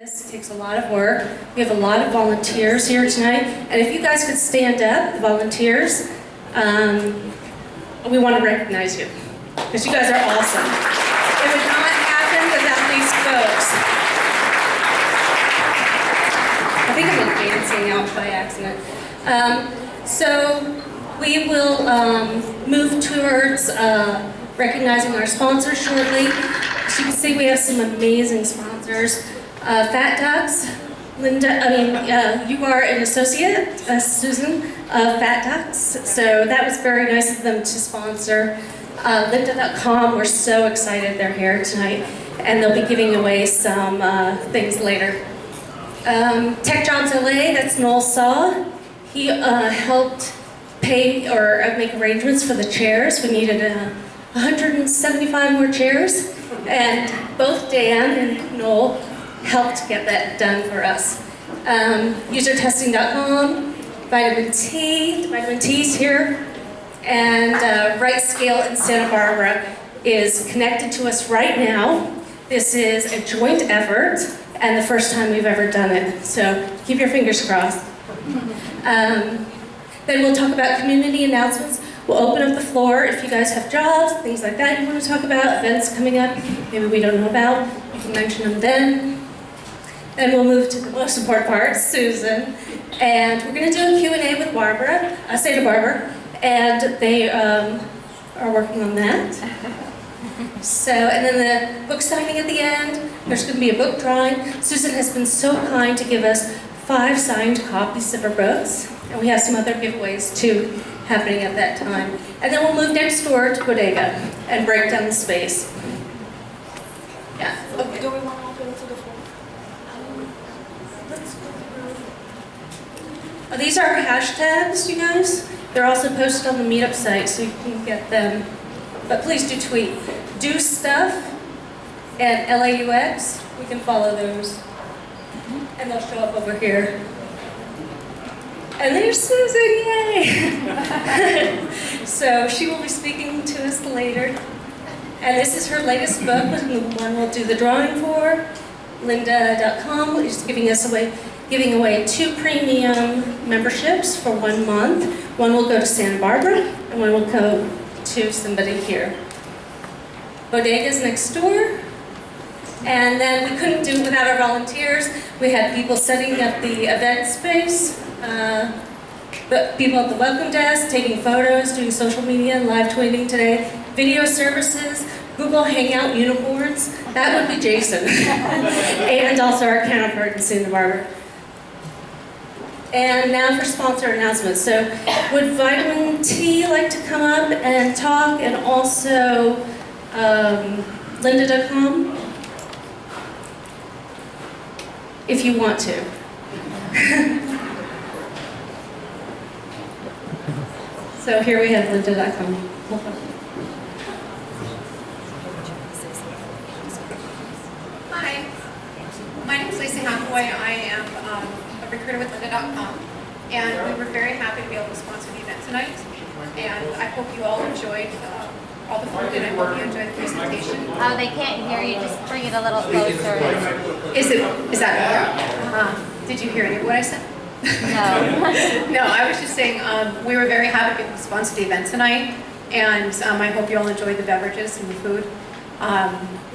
This takes a lot of work. We have a lot of volunteers here tonight, and if you guys could stand up, the volunteers, we want to recognize you, because you guys are awesome. It would not happen without these folks. I think I'm dancing out by accident. So we will move towards recognizing our sponsors shortly. As you can see, we have some amazing sponsors. Fat Ducks, Linda, you are an associate, Susan, of Fat Ducks, so that was very nice of them to sponsor. Lynda.com, we're so excited they're here tonight, and they'll be giving away some things later. Tech Jobs LA, that's Noel Saw. He helped pay or make arrangements for the chairs. We needed 175 more chairs, and both Dan and Noel helped get that done for us. Usertesting.com, Vitamin T, Vitamin T's here, and Right Scale in Santa Barbara is connected to us right now. This is a joint effort, and the first time we've ever done it, so keep your fingers crossed. Then we'll talk about community announcements. We'll open up the floor if you guys have jobs, things like that you want to talk about, events coming up, maybe we don't know about, you can mention them then. Then we'll move to the most important part, Susan. And we're going to do a Q&A with Barbara, Santa Barbara, and they are working on that. So, and then the book signing at the end. There's going to be a book drawing. Susan has been so kind to give us 5 signed copies of her books. And we have some other giveaways too happening at that time. And then we'll move next door to Bodega and break down the space. Yeah, okay. Do we want to open it to the floor? These are hashtags, you guys. They're also posted on the Meetup site, so you can get them. But please do tweet. Do Stuff and LAUX. We can follow those. And they'll show up over here. And there's Susan, yay! So she will be speaking to us later. And this is her latest book, the one we'll do the drawing for. Lynda.com is giving away 2 premium memberships for 1 month. One will go to Santa Barbara, and one will go to somebody here. Bodega's next door. And then we couldn't do it without our volunteers. We had people setting up the event space, people at the welcome desk, taking photos, doing social media, live tweeting today, video services, Google Hangout unicorns. That would be Jason. And also our counterpart in Santa Barbara. And now for sponsor announcements. So would Vitamin T like to come up and talk, and also Lynda.com? If you want to. So here we have Lynda.com. Hi, my name is Lisa Hathaway. I am a recruiter with Lynda.com, and we were very happy to be able to sponsor the event tonight. And I hope you all enjoyed all the food, and I hope you enjoyed the presentation. They can't hear you. Just bring it a little closer. Is that better? Did you hear any of what I said? No. No, I was just saying we were very happy to be able to sponsor the event tonight, and I hope you all enjoyed the beverages and the food.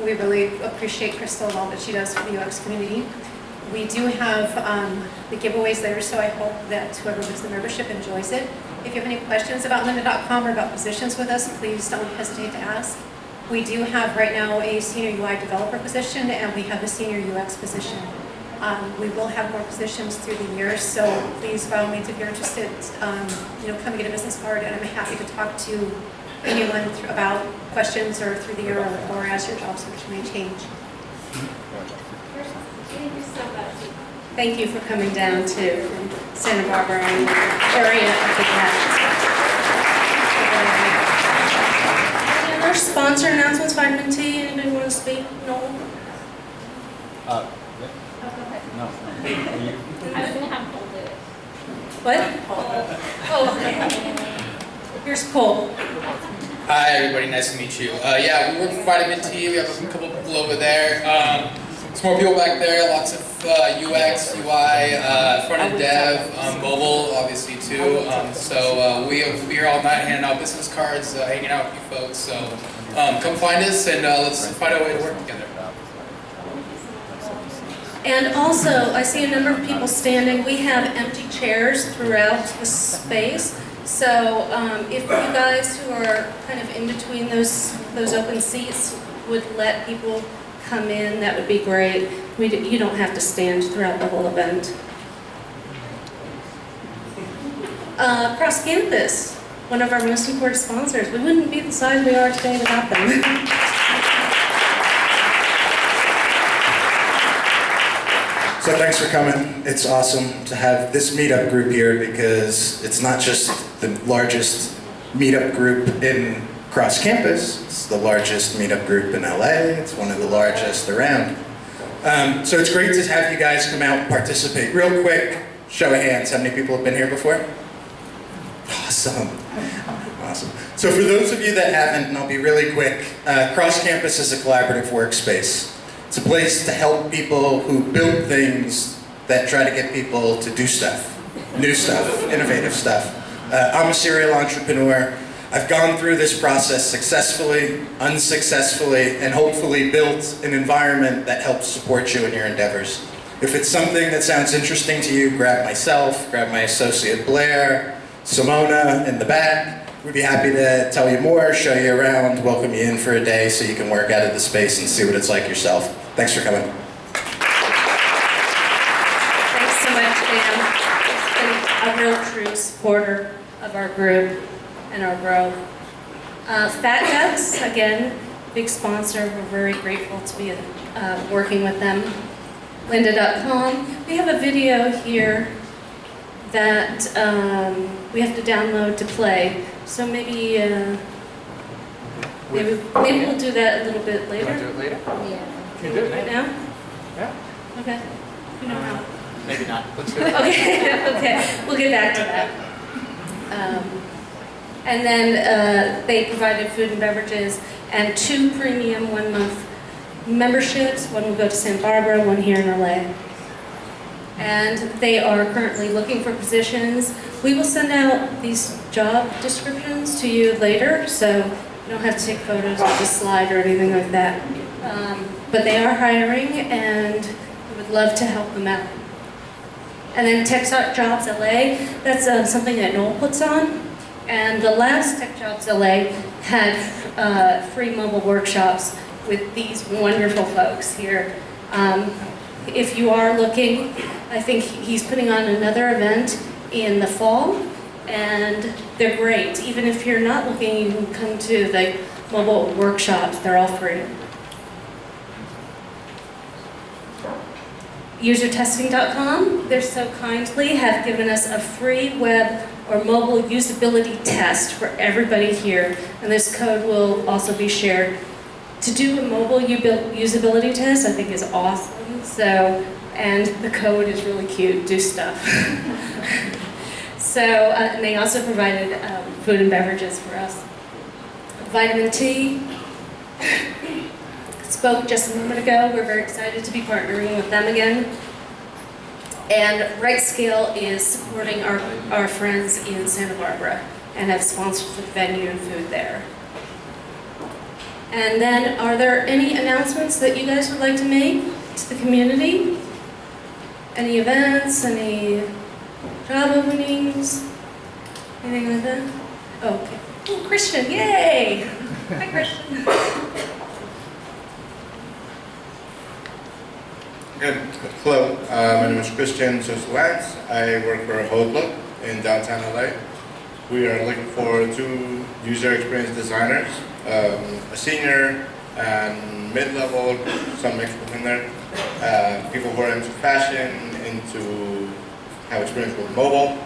We really appreciate Crystal and all that she does for the UX community. We do have the giveaways later, so I hope that whoever wins the membership enjoys it. If you have any questions about Lynda.com or about positions with us, please don't hesitate to ask. We do have right now a senior UI developer position, and we have a senior UX position. We will have more positions through the year, so please, by all means, if you're interested, come and get a business card, and I'm happy to talk to anyone about questions or through the year or as your job search may change. Thank you for coming down to Santa Barbara and the area of the Cats. Any other sponsor announcements, Vitamin T? Anybody want to speak? No? I was going to have Cole do it. What? Oh, okay. Here's Cole. Hi everybody, nice to meet you. Yeah, we work for Vitamin T. We have a couple people over there. some more people back there, lots of UX, UI, front-end dev, mobile, obviously too. So we'll be here all night handing out business cards, hanging out with you folks. So come find us and let's find a way to work together. And also, I see a number of people standing. We have empty chairs throughout the space. So if you guys who are kind of in between those open seats would let people come in, that would be great. You don't have to stand throughout the whole event. Cross Campus, one of our most important sponsors. We wouldn't be the size we are today without them. So thanks for coming. It's awesome to have this meetup group here because it's not just the largest meetup group in Cross Campus, it's the largest meetup group in LA, it's one of the largest around. So it's great to have you guys come out and participate. Real quick, show of hands, how many people have been here before? Awesome. Awesome. So for those of you that haven't, and I'll be really quick, Cross Campus is a collaborative workspace. It's a place to help people who build things that try to get people to do stuff, new stuff, innovative stuff. I'm a serial entrepreneur. I've gone through this process successfully, unsuccessfully, and hopefully built an environment that helps support you in your endeavors. If it's something that sounds interesting to you, grab myself, grab my associate Blair, Simona in the back. We'd be happy to tell you more, show you around, welcome you in for a day so you can work out of the space and see what it's like yourself. Thanks for coming. Thanks so much, Dan. It's been a real true supporter of our group and our growth. Fat Ducks, again, big sponsor. We're very grateful to be working with them. Lynda.com. We have a video here that we have to download to play. So maybe we'll do that a little bit later. Want to do it later? Yeah. Can you do it Right now? Yeah. Okay. You know how. Maybe not. Let's do it. Okay, okay. We'll get back to that. And then they provided food and beverages and 2 premium 1-month memberships. One will go to Santa Barbara, one here in LA. And they are currently looking for positions. We will send out these job descriptions to you later, so you don't have to take photos of the slide or anything like that. But they are hiring, and we would love to help them out. And then Tech Jobs LA, that's something that Noel puts on. And the last Tech Jobs LA had free mobile workshops with these wonderful folks here. If you are looking, I think he's putting on another event in the fall, and they're great. Even if you're not looking, you can come to the mobile workshops. They're all free. Usertesting.com, they're so kindly have given us a free web or mobile usability test for everybody here, and this code will also be shared. To do a mobile usability test, I think is awesome. So, and the code is really cute. Do stuff. So, and they also provided food and beverages for us. Vitamin T spoke just a moment ago. We're very excited to be partnering with them again. And Right Scale is supporting our friends in Santa Barbara and have sponsored the venue and food there. And then, are there any announcements that you guys would like to make to the community? Any events, any job openings, anything like that? Oh, okay. Oh, Christian, yay! Hi, Christian. Good. Hello, my name is Christian Sosuans. I work for Hodlook in downtown LA. We are looking for 2 user experience designers, a senior and mid-level, some mixed within there. People who are into fashion, into have experience with mobile.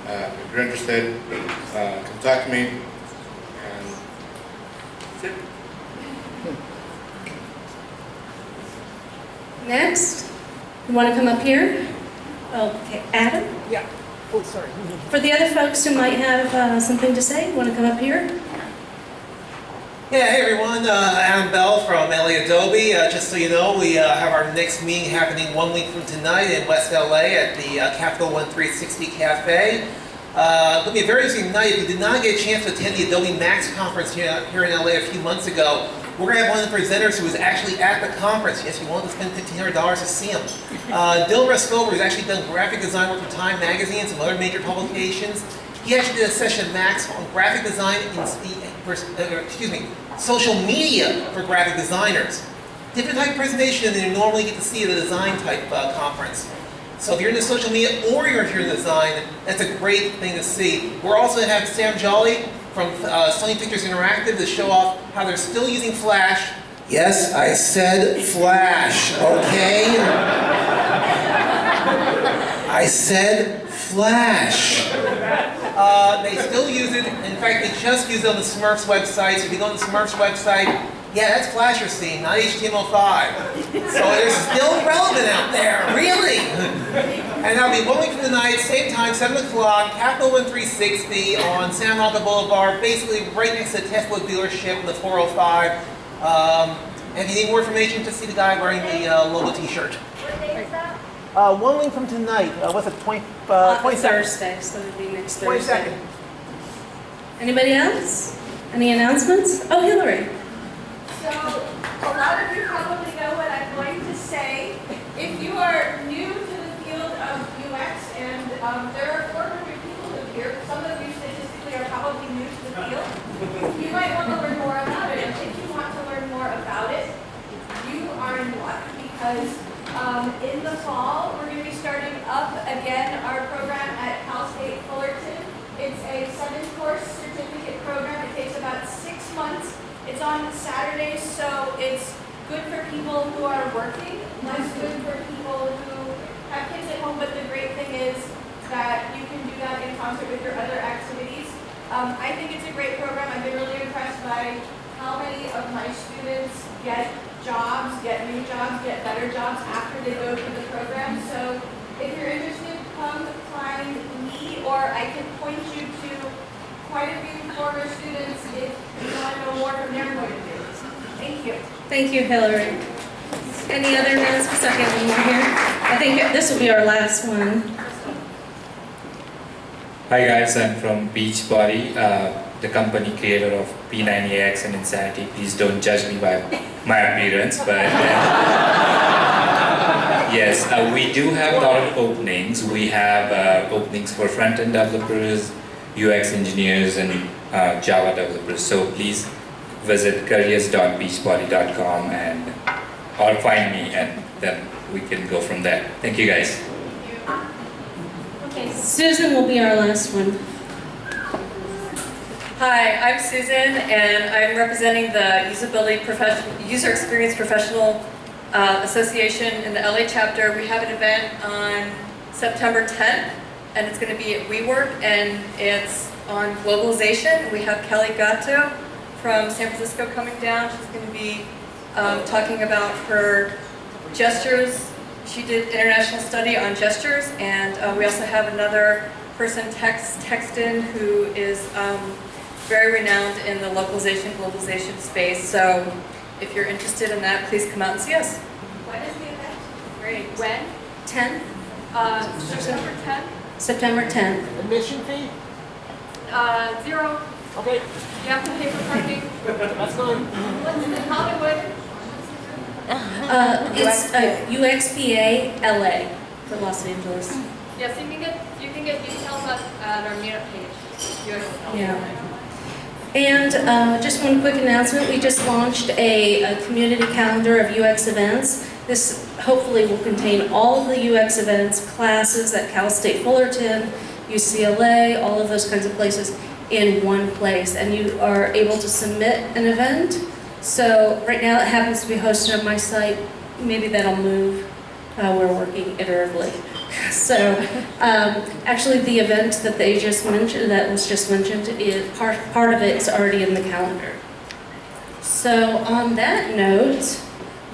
If you're interested, come talk to me. And that's it. Next, you want to come up here? Okay, Adam? Yeah. Oh, sorry. For the other folks who might have something to say, you want to come up here? Yeah, hey everyone, Adam Bell from LA Adobe. Just so you know, we have our next meeting happening 1 week from tonight in West LA at the Capital 1360 Cafe. It'll be a very interesting night. If you did not get a chance to attend the Adobe Max conference here in LA a few months ago, we're going to have one of the presenters who was actually at the conference. Yes, you wanted to spend $1,500 to see him. Dylan Restover has actually done graphic design work for Time Magazine and some other major publications. He actually did a session at Max on graphic design social media for graphic designers. Different type of presentation than you normally get to see at a design type conference. So if you're into social media or you're into design, that's a great thing to see. We're also going to have Sam Jolly from Sony Pictures Interactive to show off how they're still using Flash. Yes, I said Flash, okay? I said Flash. They still use it. In fact, they just use it on the Smurfs website. So if you go on the Smurfs website, yeah, that's Flash you're seeing, not HTML5. So they're still relevant out there, really. And that'll be 1 week from tonight, same time, 7 o'clock, Capital 1360 on Santa Monica Boulevard, basically right next to the Tesla dealership in the 405. And if you need more information, just see the guy wearing the logo t-shirt. What day is that? 1 week from tonight, what's it, 22nd? Thursday, so it'll be next Thursday. 22nd. Anybody else? Any announcements? Oh, Hillary. So, a lot of you probably know what I'm going to say. If you are new to the field of UX, and there are 400 people who here, some of you statistically are probably new to the field, you might want to learn more about it. And if you want to learn more about it, you are in luck because in the fall, we're going to be starting up again our program at Cal State Fullerton. It's a 7-course certificate program. It takes about 6 months. It's on Saturdays, so it's good for people who are working, less good for people who have kids at home, but the great thing is that you can do that in concert with your other activities. I think it's a great program. I've been really impressed by how many of my students get jobs, get new jobs, get better jobs after they go through the program. So if you're interested, come find me, or I can point you to quite a few former students if you want to know more from their point of view. Thank you. Thank you, Hillary. Any other announcements? I'll get one more here. I think this will be our last one. Hi guys, I'm from Beachbody, the company creator of P90X and Insanity. Please don't judge me by my appearance, but yes, we do have a lot of openings. We have openings for front-end developers, UX engineers, and Java developers. So please visit careers.beachbody.com and or find me, and then we can go from there. Thank you guys. Okay, Susan will be our last one. Hi, I'm Susan, and I'm representing the User Experience Professional Association in the LA chapter. We have an event on September 10th, and it's going to be at WeWork, and it's on globalization. We have Kelly Gatto from San Francisco coming down. She's going to be talking about her gestures. She did international study on gestures, and we also have another person, Texton, who is very renowned in the globalization space. So if you're interested in that, please come out and see us. When is the event? Great. When? 10th? September 10th. September 10th. Admission fee? 0. Okay, You have to pay for parking. that's fine. What's in Hollywood? It's UXPA LA for Los Angeles. Yes, you can get details at our Meetup page. Yeah. And just one quick announcement, we just launched a community calendar of UX events. This hopefully will contain all of the UX events, classes at Cal State Fullerton, UCLA, all of those kinds of places in one place. And you are able to submit an event. So right now it happens to be hosted on my site. Maybe that'll move. We're working iteratively. So actually the event that they just mentioned, is part of it is already in the calendar. So on that note,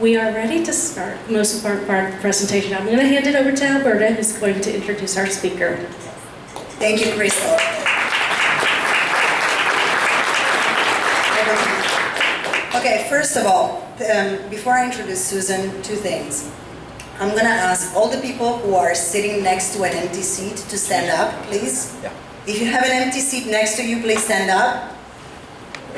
we are ready to start the most important part of the presentation. I'm going to hand it over to Alberta, who's going to introduce our speaker. Thank you, Crystal. Okay, first of all, before I introduce Susan, two things. I'm gonna ask all the people who are sitting next to an empty seat to stand up, please. Yeah. If you have an empty seat next to you, please stand up.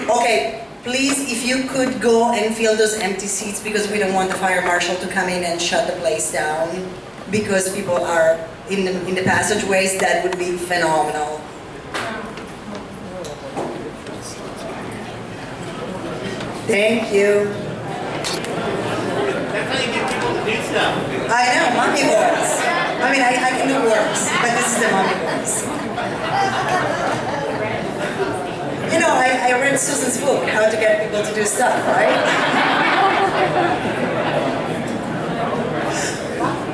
Okay, please, if you could go and fill those empty seats, because we don't want the fire marshal to come in and shut the place down because people are in the passageways. That would be phenomenal. Thank you. That's how you get people to do stuff. I know, mommy voice. I mean, I can do worse, but this is the mommy voice. You know, I read Susan's book, How to Get People to Do Stuff, right?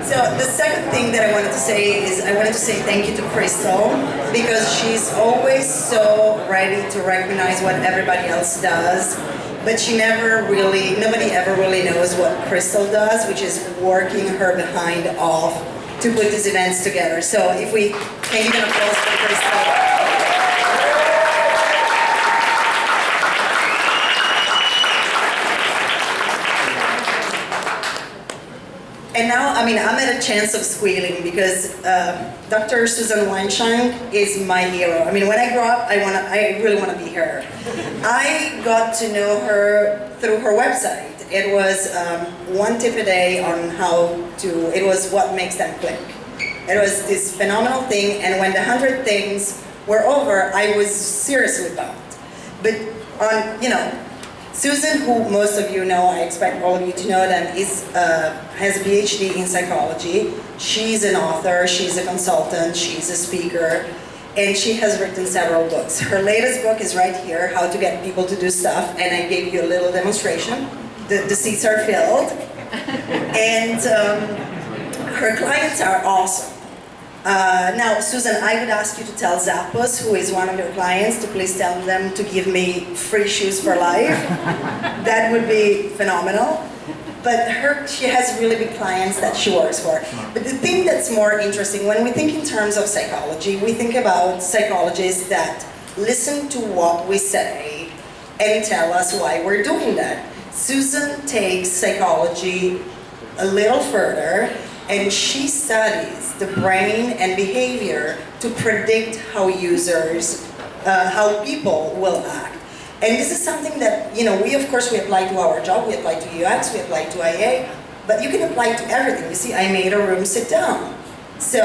So the second thing that I wanted to say is I wanted to say thank you to Crystal, because she's always so ready to recognize what everybody else does. But nobody ever really knows what Crystal does, which is working her behind off to put these events together. So if we can give an applause for Crystal. And now, I mean, I'm at a chance of squealing because Dr. Susan Weinschenk is my hero. I mean, when I grow up, I really want to be her. I got to know her through her website. It was one tip a day on it was what makes them click. It was this phenomenal thing, and when the 100 things were over, I was seriously bummed. But Susan, who most of you know, I expect all of you to know them, has a Ph.D. in psychology. She's an author, she's a consultant, she's a speaker, and she has written several books. Her latest book is right here, How to Get People to Do Stuff, and I gave you a little demonstration. The seats are filled, and her clients are awesome. Now, Susan, I would ask you to tell Zappos, who is one of your clients, to please tell them to give me free shoes for life. That would be phenomenal. But she has really big clients that she works for. But the thing that's more interesting, when we think in terms of psychology, we think about psychologists that listen to what we say and tell us why we're doing that. Susan takes psychology a little further, and she studies the brain and behavior to predict how how people will act. And this is something that, we apply to our job, we apply to UX, we apply to IA, but you can apply to everything. You see, I made a room sit down. So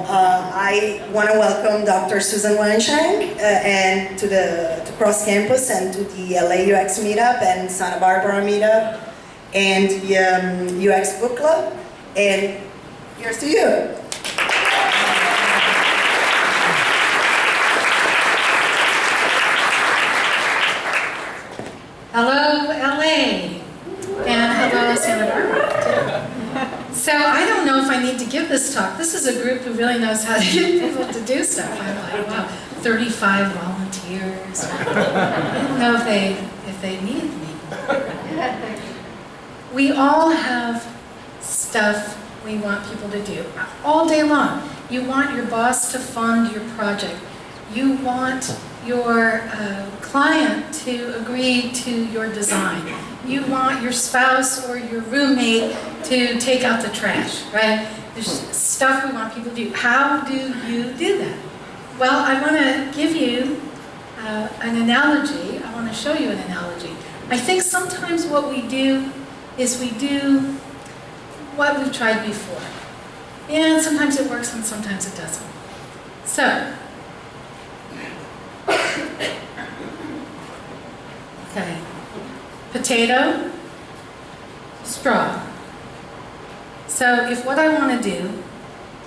I want to welcome Dr. Susan Weinschenk and to Cross Campus and to the LA UX Meetup and Santa Barbara Meetup and UX Book Club. And here's to you. Hello, LA, and hello, Santa Barbara. So I don't know if I need to give this talk. This is a group who really knows how to get people to do stuff. I'm like, wow, 35 volunteers. I don't know if they need me. We all have stuff we want people to do all day long. You want your boss to fund your project. You want your client to agree to your design. You want your spouse or your roommate to take out the trash, right? There's stuff we want people to do. How do you do that? Well, I want to give you an analogy. I want to show you an analogy. I think sometimes what we do is we do what we've tried before. And sometimes it works and sometimes it doesn't. So, okay, potato, straw. So if what I want to do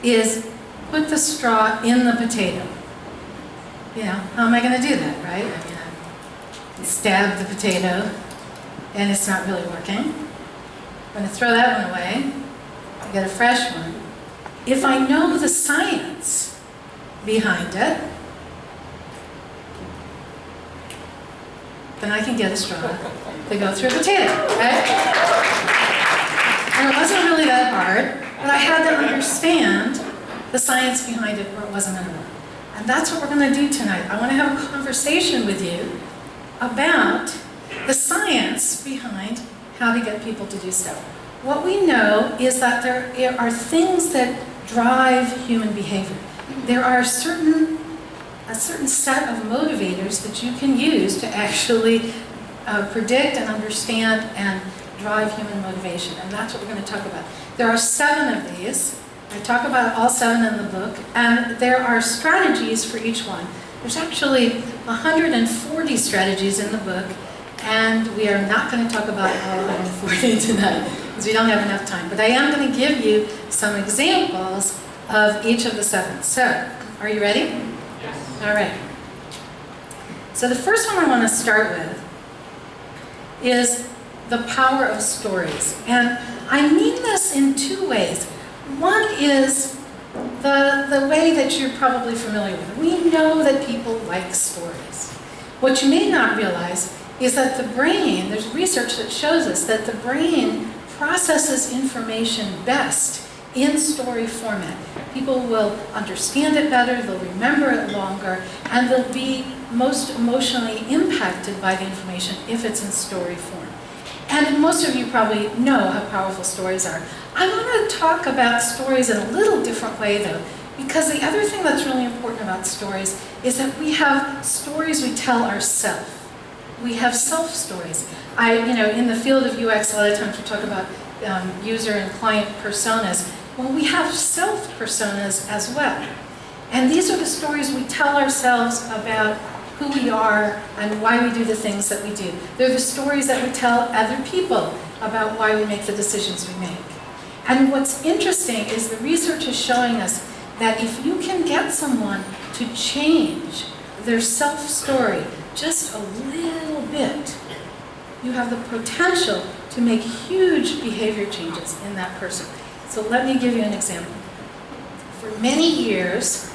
is put the straw in the potato, how am I going to do that, right? I'm going to stab the potato and it's not really working. I'm going to throw that one away. I get a fresh one. If I know the science behind it, then I can get a straw to go through a potato, right? And it wasn't really that hard, but I had to understand the science behind it or it wasn't going to work. And that's what we're going to do tonight. I want to have a conversation with you about the science behind how to get people to do stuff. What we know is that there are things that drive human behavior. There are a certain set of motivators that you can use to actually predict and understand and drive human motivation, and that's what we're going to talk about. There are 7 of these. I talk about all 7 in the book, and there are strategies for each one. There's actually 140 strategies in the book, and we are not going to talk about all 140 tonight, because we don't have enough time. But I am going to give you some examples of each of the 7. So, are you ready? Yes. All right. So the first one I want to start with is the power of stories. And I mean this in 2 ways. One is the way that you're probably familiar with. We know that people like stories. What you may not realize is that the brain, there's research that shows us that the brain processes information best in story format. People will understand it better, they'll remember it longer, and they'll be most emotionally impacted by the information if it's in story form. And most of you probably know how powerful stories are. I want to talk about stories in a little different way though, because the other thing that's really important about stories is that we have stories we tell ourselves. We have self-stories. In the field of UX, a lot of times we talk about user and client personas. Well, we have self-personas as well. And these are the stories we tell ourselves about who we are and why we do the things that we do. They're the stories that we tell other people about why we make the decisions we make. And what's interesting is the research is showing us that if you can get someone to change their self-story just a little bit, you have the potential to make huge behavior changes in that person. So let me give you an example. For many years,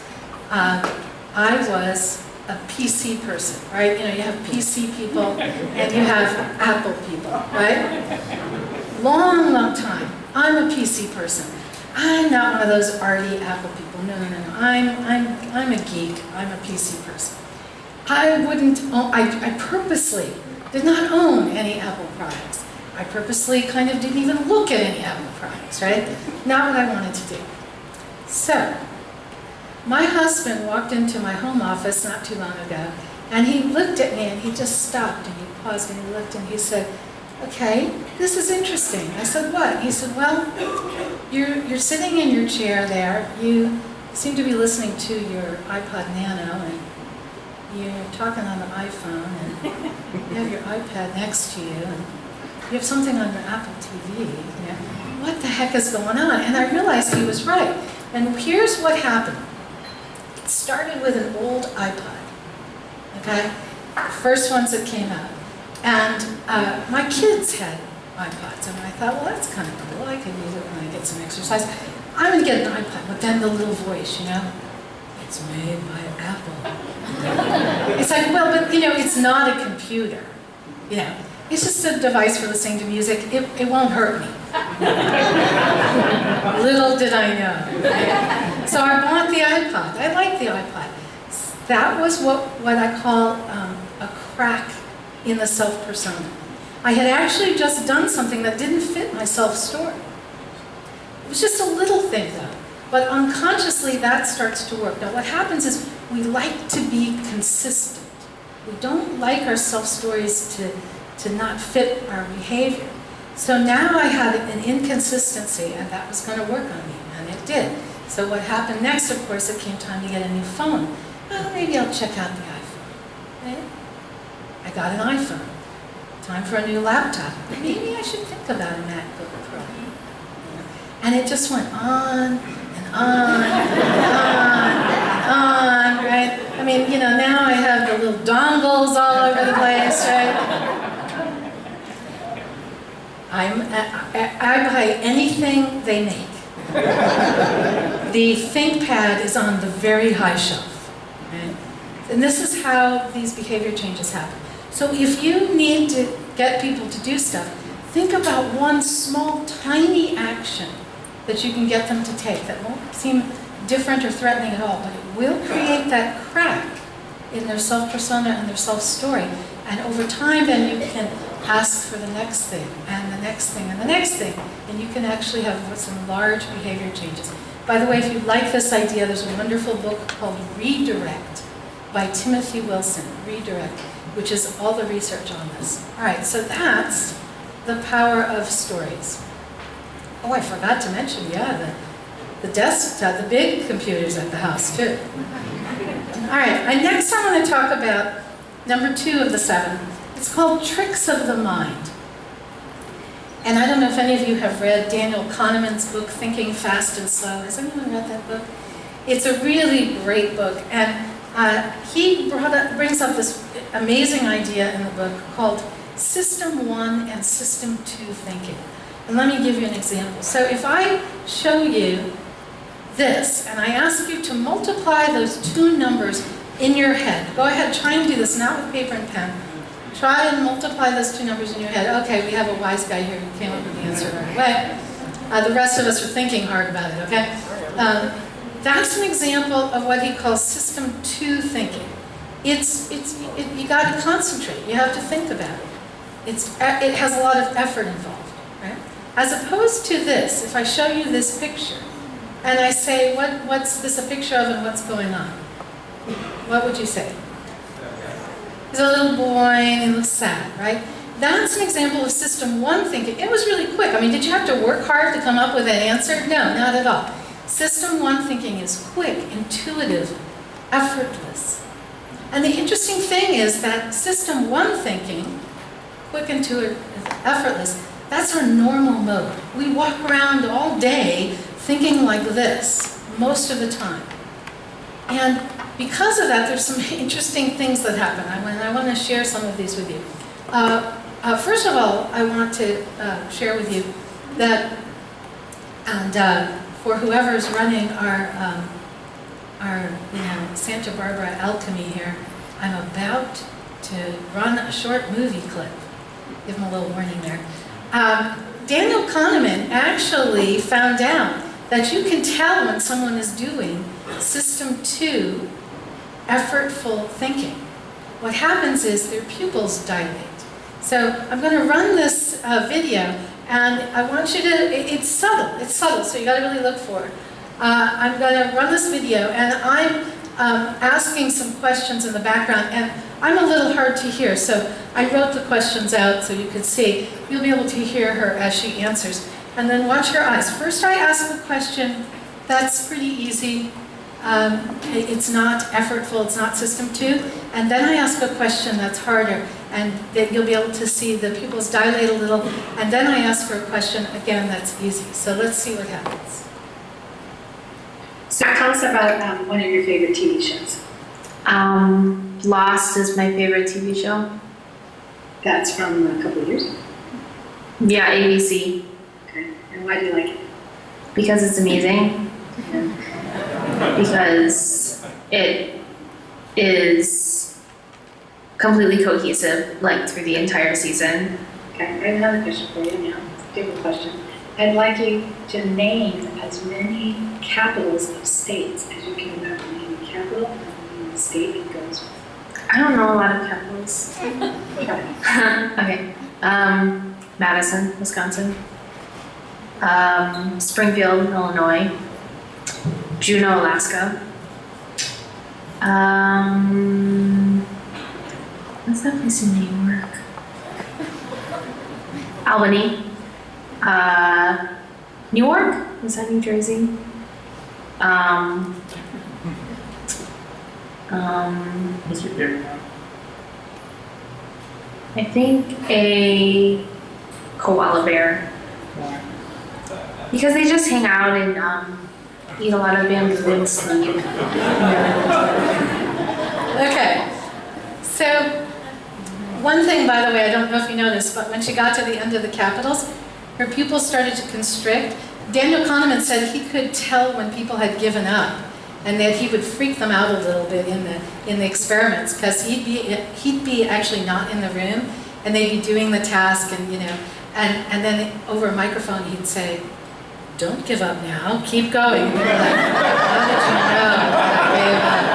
I was a PC person, right? You have PC people and you have Apple people, right? Long, long time. I'm a PC person. I'm not one of those arty Apple people. No. I'm a geek. I'm a PC person. I purposely did not own any Apple products. I purposely kind of didn't even look at any Apple products, right? Not what I wanted to do. So, my husband walked into my home office not too long ago, and he looked at me and he just stopped and he paused and he looked and he said, "Okay, this is interesting." I said, "What?" He said, "Well, you're sitting in your chair there, you seem to be listening to your iPod Nano, and you're talking on the iPhone, and you have your iPad next to you, and you have something on your Apple TV. What the heck is going on?" And I realized he was right. And here's what happened. It started with an old iPod, okay? The first ones that came out. And my kids had iPods, and I thought, well, that's kind of cool. I can use it when I get some exercise. I'm going to get an iPod, but then the little voice, it's made by Apple. It's like, well, but it's not a computer. It's just a device for listening to music. It won't hurt me. Little did I know. Right? So I bought the iPod. I like the iPod. That was what I call a crack in the self-persona. I had actually just done something that didn't fit my self-story. It was just a little thing though. But unconsciously that starts to work. Now what happens is we like to be consistent. We don't like our self-stories to not fit our behavior. So now I had an inconsistency, and that was going to work on me, and it did. So what happened next, of course, it came time to get a new phone. Well, maybe I'll check out the iPhone. Right? I got an iPhone. Time for a new laptop. Maybe I should think about a MacBook Pro. And it just went on and on and on and on, right? I mean, now I have the little dongles all over the place, right? I buy anything they make. The ThinkPad is on the very high shelf. Right? And this is how these behavior changes happen. So if you need to get people to do stuff, think about one small, tiny action that you can get them to take that won't seem different or threatening at all, but it will create that crack in their self-persona and their self-story. And over time, then you can ask for the next thing, and the next thing, and the next thing, and you can actually have some large behavior changes. By the way, if you like this idea, there's a wonderful book called Redirect by Timothy Wilson, Redirect, which is all the research on this. All right, so that's the power of stories. Oh, I forgot to mention, yeah, the desktop, the big computers at the house too. All right, next I want to talk about number 2 of the 7. It's called Tricks of the Mind. And I don't know if any of you have read Daniel Kahneman's book, Thinking Fast and Slow. Has anyone read that book? It's a really great book. And he brings up this amazing idea in the book called System 1 and System 2 thinking. And let me give you an example. So if I show you this, and I ask you to multiply those 2 numbers in your head. Go ahead, try and do this, not with paper and pen. Try and multiply those 2 numbers in your head. Okay, we have a wise guy here who came up with the answer right away. The rest of us are thinking hard about it, okay? That's an example of what he calls System 2 thinking. You got to concentrate. You have to think about it. It has a lot of effort involved, right? As opposed to this, if I show you this picture, and I say, what's this a picture of and what's going on? What would you say? He's a little boy and he looks sad, right? That's an example of System 1 thinking. It was really quick. I mean, did you have to work hard to come up with an answer? No, not at all. System 1 thinking is quick, intuitive, effortless. And the interesting thing is that System 1 thinking, quick, intuitive, effortless, that's our normal mode. We walk around all day thinking like this, most of the time. And because of that, there's some interesting things that happen. I want to share some of these with you. First of all, I want to share with you that, and for whoever's running our Santa Barbara alchemy here, I'm about to run a short movie clip. Give him a little warning there. Daniel Kahneman actually found out that you can tell when someone is doing System 2 effortful thinking. What happens is their pupils dilate. So I'm going to run this video, and I want you to, it's subtle, so you got to really look for it. I'm going to run this video, and I'm asking some questions in the background, and I'm a little hard to hear, so I wrote the questions out so you could see. You'll be able to hear her as she answers. And then watch her eyes. First I ask a question that's pretty easy. It's not effortful, it's not System 2. And then I ask a question that's harder, and then you'll be able to see the pupils dilate a little. And then I ask her a question, again, that's easy. So let's see what happens. So tell us about one of your favorite TV shows. Lost is my favorite TV show. That's from a couple of years ago. Yeah, ABC. Okay. And why do you like it? Because it's amazing. Because it is completely cohesive, like through the entire season. Okay, I have another question for you now. Different question. I'd like you to name as many capitals of states as you can remember. Name the capital and name the state it goes with. I don't know a lot of capitals. Okay. Madison, Wisconsin. Springfield, Illinois. Juneau, Alaska. What's that place in New York? Albany. Newark? Is that New Jersey? What's your favorite one? I think a koala bear. Because they just hang out and eat a lot of bamboo and sleep. Okay, so one thing, by the way, I don't know if you noticed, but when she got to the end of the capitals, her pupils started to constrict. Daniel Kahneman said he could tell when people had given up, and that he would freak them out a little bit in the experiments, because he'd be actually not in the room, and they'd be doing the task, and and then over a microphone he'd say, "Don't give up now, keep going." And they're like, "How did you know I gave up?"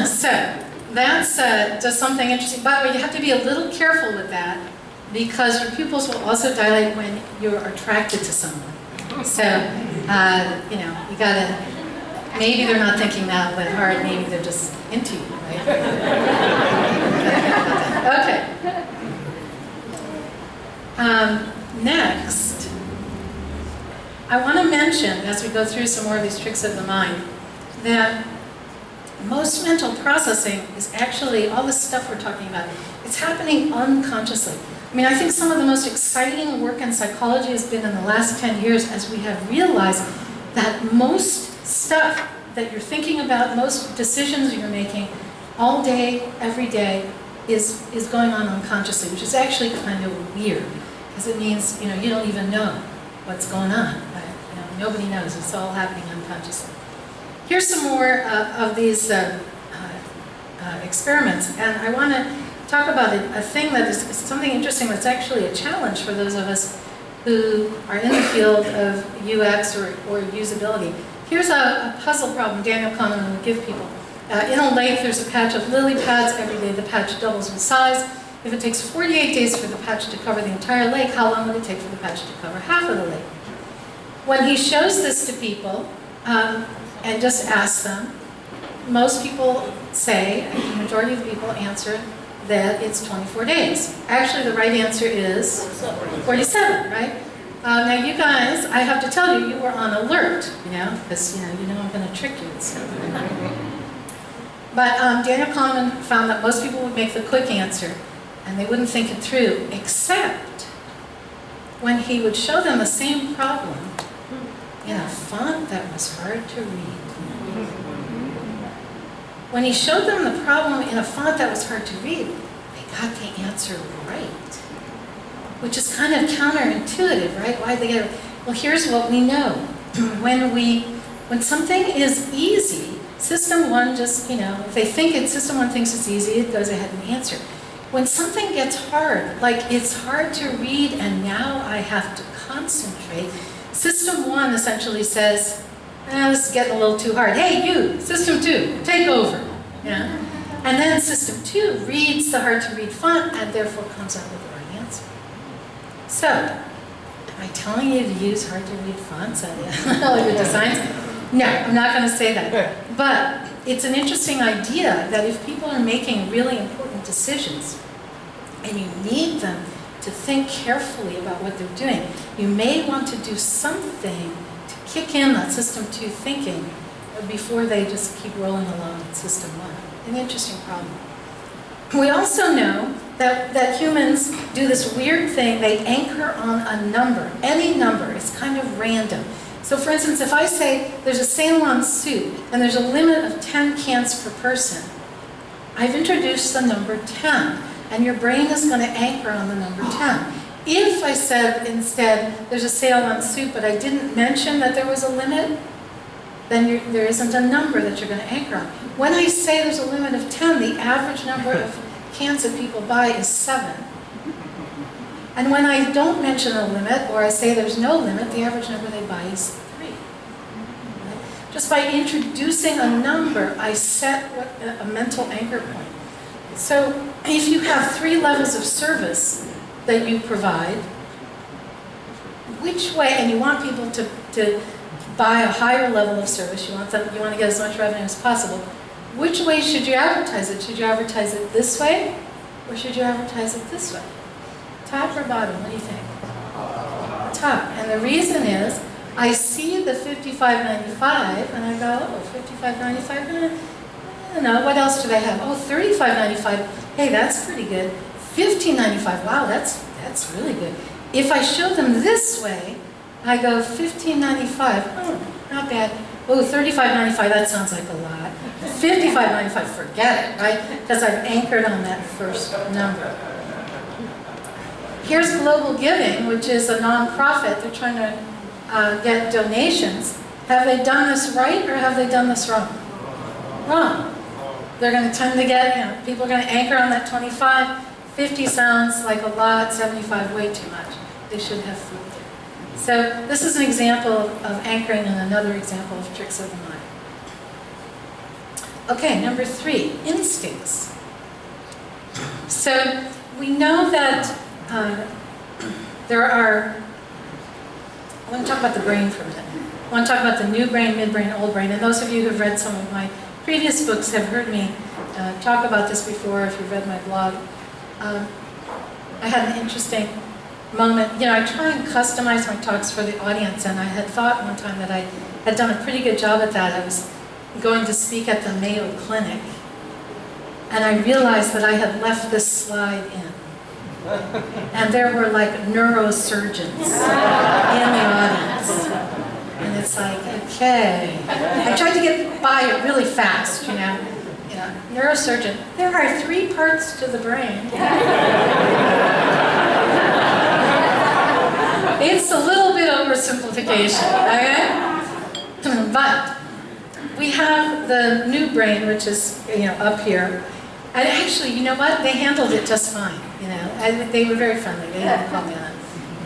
So that's just something interesting. By the way, you have to be a little careful with that because your pupils will also dilate when you're attracted to someone. So, you know, you gotta, maybe they're not thinking that but hard, maybe they're just into you, right? Okay. Next, I want to mention, as we go through some more of these tricks of the mind, that most mental processing is actually, all this stuff we're talking about, it's happening unconsciously. I mean, I think some of the most exciting work in psychology has been in the last 10 years as we have realized that most stuff that you're thinking about, most decisions you're making all day, every day, is going on unconsciously, which is actually kind of weird, because it means, you know, you don't even know what's going on. Right? You know, nobody knows, it's all happening unconsciously. Here's some more of these experiments, and I want to talk about a thing that is something interesting that's actually a challenge for those of us who are in the field of UX or usability. Here's a puzzle problem Daniel Kahneman would give people. In a lake, there's a patch of lily pads. Every day the patch doubles in size. If it takes 48 days for the patch to cover the entire lake, how long would it take for the patch to cover half of the lake? When he shows this to people and just asks them, most people say, the majority of the people answer that it's 24 days. Actually, the right answer is 47, right? Now you guys, I have to tell you, you were on alert, you know, because you know I'm going to trick you. So. But Daniel Kahneman found that most people would make the quick answer, and they wouldn't think it through, except when he would show them the same problem in a font that was hard to read. When he showed them the problem in a font that was hard to read, they got the answer right, which is kind of counterintuitive, right? Why they get it? Well, here's what we know. When something is easy, System 1 just, you know, if they think it, System 1 thinks it's easy, it goes ahead and answers. When something gets hard, like it's hard to read and now I have to concentrate, System 1 essentially says, this is getting a little too hard. Hey, you, System 2, take over. Yeah? And then System 2 reads the hard-to-read font and therefore comes up with the right answer. So, am I telling you to use hard-to-read fonts on your designs? No, I'm not going to say that. But it's an interesting idea that if people are making really important decisions and you need them to think carefully about what they're doing, you may want to do something to kick in that System 2 thinking before they just keep rolling along with System 1. An interesting problem. We also know that humans do this weird thing, they anchor on a number, any number, it's kind of random. So for instance, if I say there's a Ceylon soup and there's a limit of 10 cans per person, I've introduced the number 10, and your brain is going to anchor on the number 10. If I said instead there's a Ceylon soup but I didn't mention that there was a limit, then there isn't a number that you're going to anchor on. When I say there's a limit of 10, the average number of cans that people buy is 7. And when I don't mention a limit, or I say there's no limit, the average number they buy is 3. Right? Just by introducing a number, I set a mental anchor point. So if you have 3 levels of service that you provide, which way, and you want people to buy a higher level of service, you want to get as much revenue as possible, which way should you advertise it? Should you advertise it this way, or should you advertise it this way? Top or bottom, what do you think? Top. And the reason is, I see the $55.95 and I go, oh, $55.95, no, what else do they have? Oh, $35.95, hey, that's pretty good. $15.95, wow, that's really good. If I show them this way, I go $15.95, oh, not bad. Oh, $35.95, that sounds like a lot. $55.95, forget it, right? Because I've anchored on that first number. Here's Global Giving, which is a nonprofit. They're trying to get donations. Have they done this right or have they done this wrong? Wrong. They're going to tend to get, people are going to anchor on that 25. 50 sounds like a lot, 75 way too much. They should have food there. So this is an example of anchoring and another example of tricks of the mind. Okay, number 3, instincts. So we know that there are, I want to talk about the brain for a minute. I want to talk about the new brain, midbrain, old brain. And those of you who have read some of my previous books have heard me talk about this before, if you've read my blog. I had an interesting moment. You know, I try and customize my talks for the audience, and I had thought one time that I had done a pretty good job at that. I was going to speak at the Mayo Clinic, and I realized that I had left this slide in. And there were like neurosurgeons in the audience. And it's like, okay. I tried to get by it really fast, you know. Neurosurgeon. There are 3 parts to the brain. It's a little bit oversimplification, okay? But we have the new brain, which is, up here. And actually, you know what? They handled it just fine, And they were very friendly. They didn't call me on it.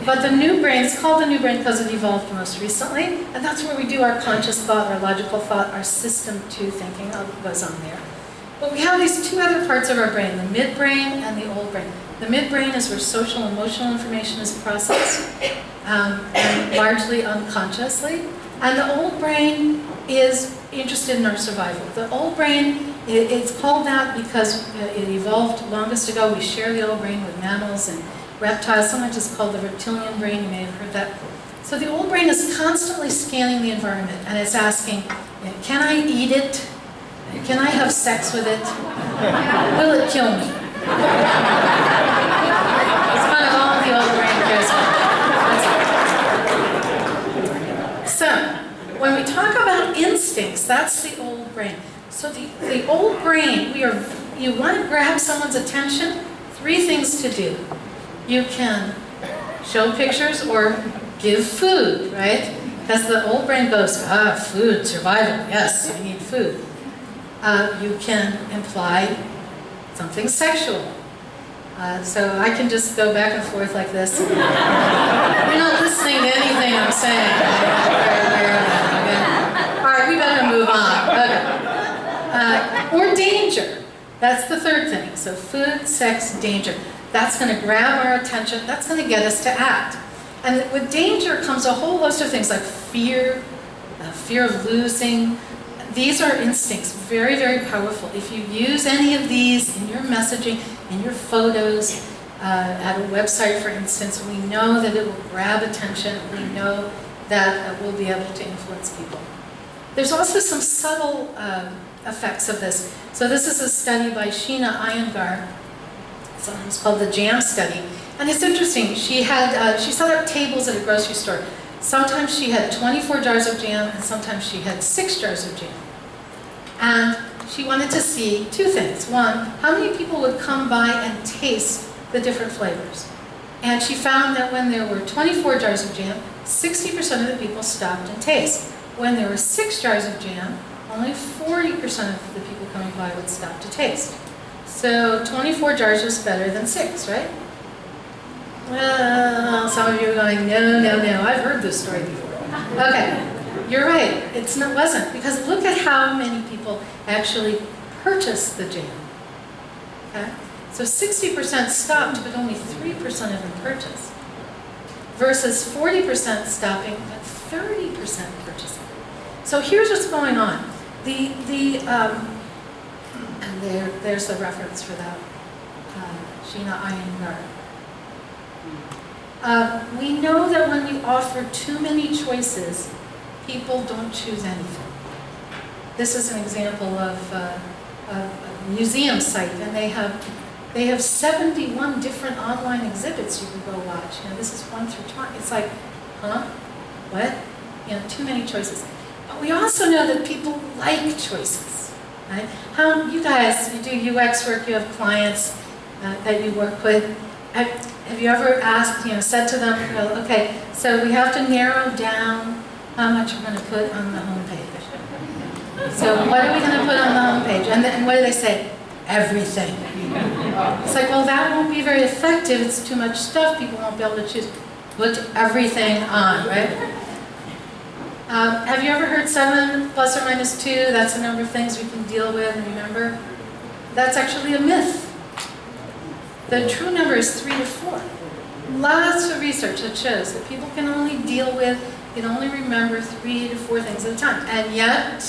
But the new brain, it's called the new brain because it evolved most recently. And that's where we do our conscious thought, our logical thought, our system 2 thinking goes on there. But we have these 2 other parts of our brain, the midbrain and the old brain. The midbrain is where social and emotional information is processed, and largely unconsciously. And the old brain is interested in our survival. The old brain, it's called that because it evolved longest ago. We share the old brain with mammals and reptiles. Sometimes it's called the reptilian brain. You may have heard that. So the old brain is constantly scanning the environment, and it's asking, can I eat it? Can I have sex with it? Will it kill me? It's kind of all the old brain cares about. So, when we talk about instincts, that's the old brain. So the old brain, you want to grab someone's attention, 3 things to do. You can show pictures or give food, right? Because the old brain goes, food, survival, yes, I need food. You can imply something sexual. So I can just go back and forth like this. You're not listening to anything I'm saying. Okay? All right, we better move on. Okay. Or danger. That's the 3rd thing. So food, sex, danger. That's going to grab our attention. That's going to get us to act. And with danger comes a whole host of things like fear, fear of losing. These are instincts, very, very powerful. If you use any of these in your messaging, in your photos, at a website, for instance, we know that it will grab attention. We know that we'll be able to influence people. There's also some subtle effects of this. So this is a study by Sheena Iyengar. It's called the Jam Study. And it's interesting. She set up tables at a grocery store. Sometimes she had 24 jars of jam, and sometimes she had 6 jars of jam. And she wanted to see 2 things. One, how many people would come by and taste the different flavors. And she found that when there were 24 jars of jam, 60% of the people stopped and tasted. When there were 6 jars of jam, only 40% of the people coming by would stop to taste. So 24 jars was better than 6, right? Well, some of you are going, no, I've heard this story before. Okay, you're right, it wasn't, because look at how many people actually purchased the jam. Okay? So 60% stopped, but only 3% of them purchased. Versus 40% stopping, but 30% purchasing. So here's what's going on. And there's the reference for that, Sheena Iyengar. We know that when we offer too many choices, people don't choose anything. This is an example of a museum site, and they have 71 different online exhibits you can go watch. This is 1 through 20. It's like, huh? What? Too many choices. But we also know that people like choices, right? How you guys, you do UX work, you have clients that you work with. Have you ever asked, said to them, well, okay, so we have to narrow down how much we're going to put on the homepage. So what are we going to put on the homepage? And what do they say? Everything. It's like, well, that won't be very effective. It's too much stuff. People won't be able to choose. Put everything on, right? Have you ever heard 7 plus or minus 2? That's the number of things we can deal with and remember. That's actually a myth. The true number is 3 to 4. Lots of research that shows that people can only remember 3 to 4 things at a time. And yet,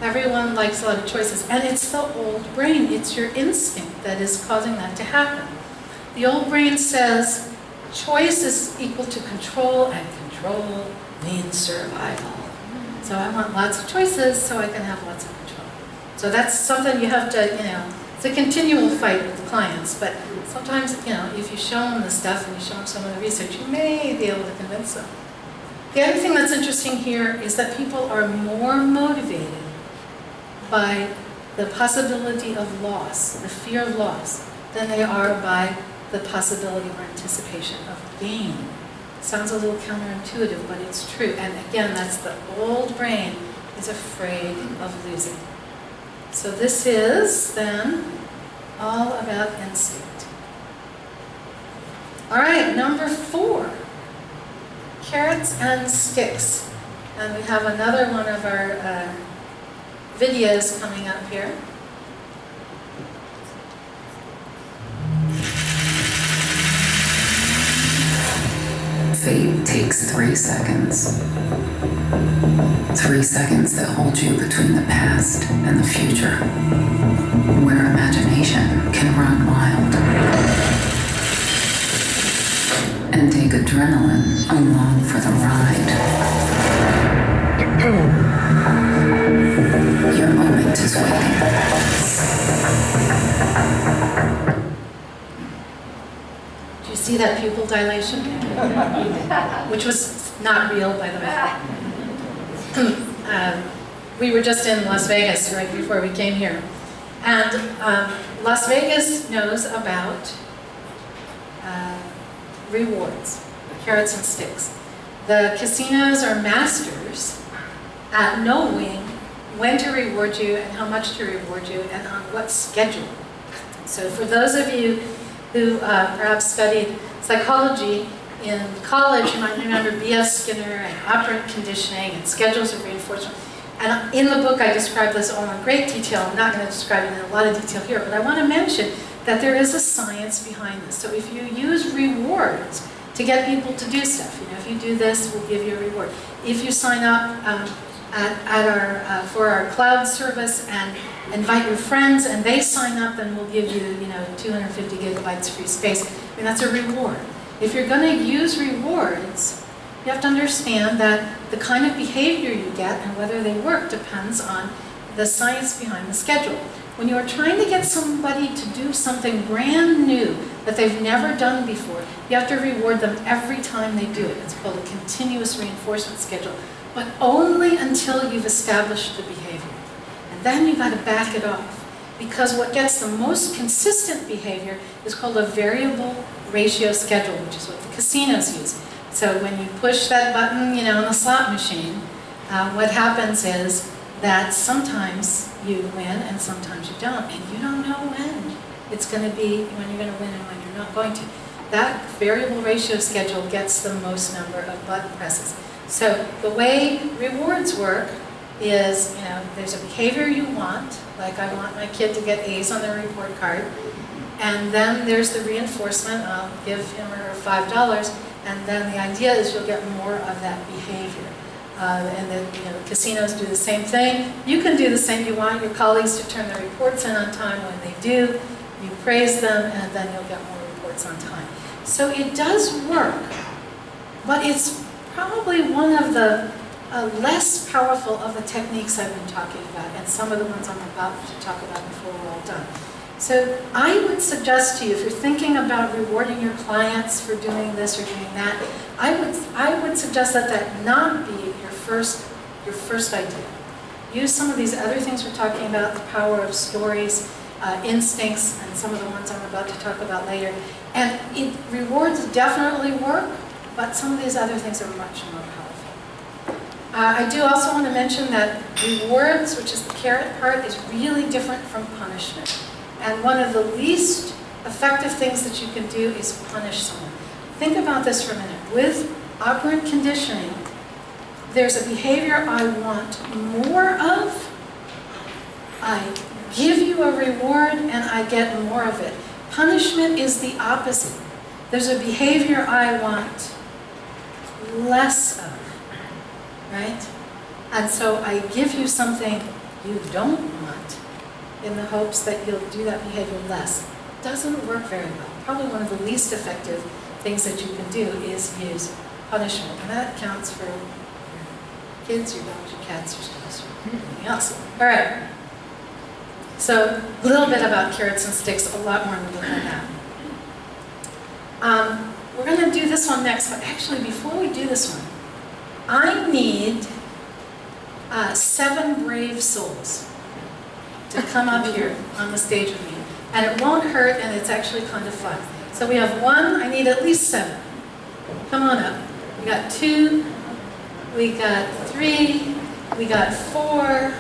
everyone likes a lot of choices. And it's the old brain. It's your instinct that is causing that to happen. The old brain says choice is equal to control, and control means survival. So I want lots of choices so I can have lots of control. So that's something you have to, it's a continual fight with the clients. But sometimes, if you show them the stuff and you show them some of the research, you may be able to convince them. The other thing that's interesting here is that people are more motivated by the possibility of loss, the fear of loss, than they are by the possibility or anticipation of gain. Sounds a little counterintuitive, but it's true. And again, that's the old brain is afraid of losing. So this is then all about instinct. All right, number 4, carrots and sticks. And we have another one of our videos coming up here. Fate takes 3 seconds. 3 seconds that hold you between the past and the future, where imagination can run wild and take adrenaline along for the ride. Your moment is waiting. Do you see that pupil dilation? Which was not real, by the way. We were just in Las Vegas right before we came here. And Las Vegas knows about rewards, carrots and sticks. The casinos are masters at knowing when to reward you and how much to reward you and on what schedule. So for those of you who perhaps studied psychology in college, you might remember B.S. Skinner and operant conditioning and schedules of reinforcement. And in the book, I describe this all in great detail. I'm not going to describe it in a lot of detail here, but I want to mention that there is a science behind this. So if you use rewards to get people to do stuff, if you do this, we'll give you a reward. If you sign up for our cloud service and invite your friends and they sign up, then we'll give you, 250 gigabytes free space. I mean, that's a reward. If you're going to use rewards, you have to understand that the kind of behavior you get and whether they work depends on the science behind the schedule. When you are trying to get somebody to do something brand new that they've never done before, you have to reward them every time they do it. It's called a continuous reinforcement schedule, but only until you've established the behavior. And then you've got to back it off, because what gets the most consistent behavior is called a variable ratio schedule, which is what the casinos use. So when you push that button, on the slot machine, what happens is that sometimes you win and sometimes you don't, and you don't know when it's going to be, when you're going to win and when you're not going to. That variable ratio schedule gets the most number of button presses. So the way rewards work is, there's a behavior you want, like I want my kid to get A's on their report card, and then there's the reinforcement. I'll give him or her $5, and then the idea is you'll get more of that behavior. And then, casinos do the same thing. You can do the same. You want your colleagues to turn their reports in on time. When they do, you praise them, and then you'll get more reports on time. So it does work, but it's probably one of the less powerful of the techniques I've been talking about, and some of the ones I'm about to talk about before we're all done. So I would suggest to you, if you're thinking about rewarding your clients for doing this or doing that, I would suggest that not be your first idea. Use some of these other things we're talking about, the power of stories, instincts, and some of the ones I'm about to talk about later. And rewards definitely work, but some of these other things are much more powerful. I do also want to mention that rewards, which is the carrot part, is really different from punishment. And one of the least effective things that you can do is punish someone. Think about this for a minute. With operant conditioning, there's a behavior I want more of, I give you a reward and I get more of it. Punishment is the opposite. There's a behavior I want less of, right? And so I give you something you don't want in the hopes that you'll do that behavior less. Doesn't work very well. Probably one of the least effective things that you can do is use punishment. And that counts for your kids, your dogs, your cats, your spouse, everything else. All right. So a little bit about carrots and sticks, a lot more than that. We're going to do this one next, but actually before we do this one, I need 7 brave souls to come up here on the stage with me. And it won't hurt, and it's actually kind of fun. So we have 1, I need at least 7. Come on up. We got 2, we got 3, we got 4,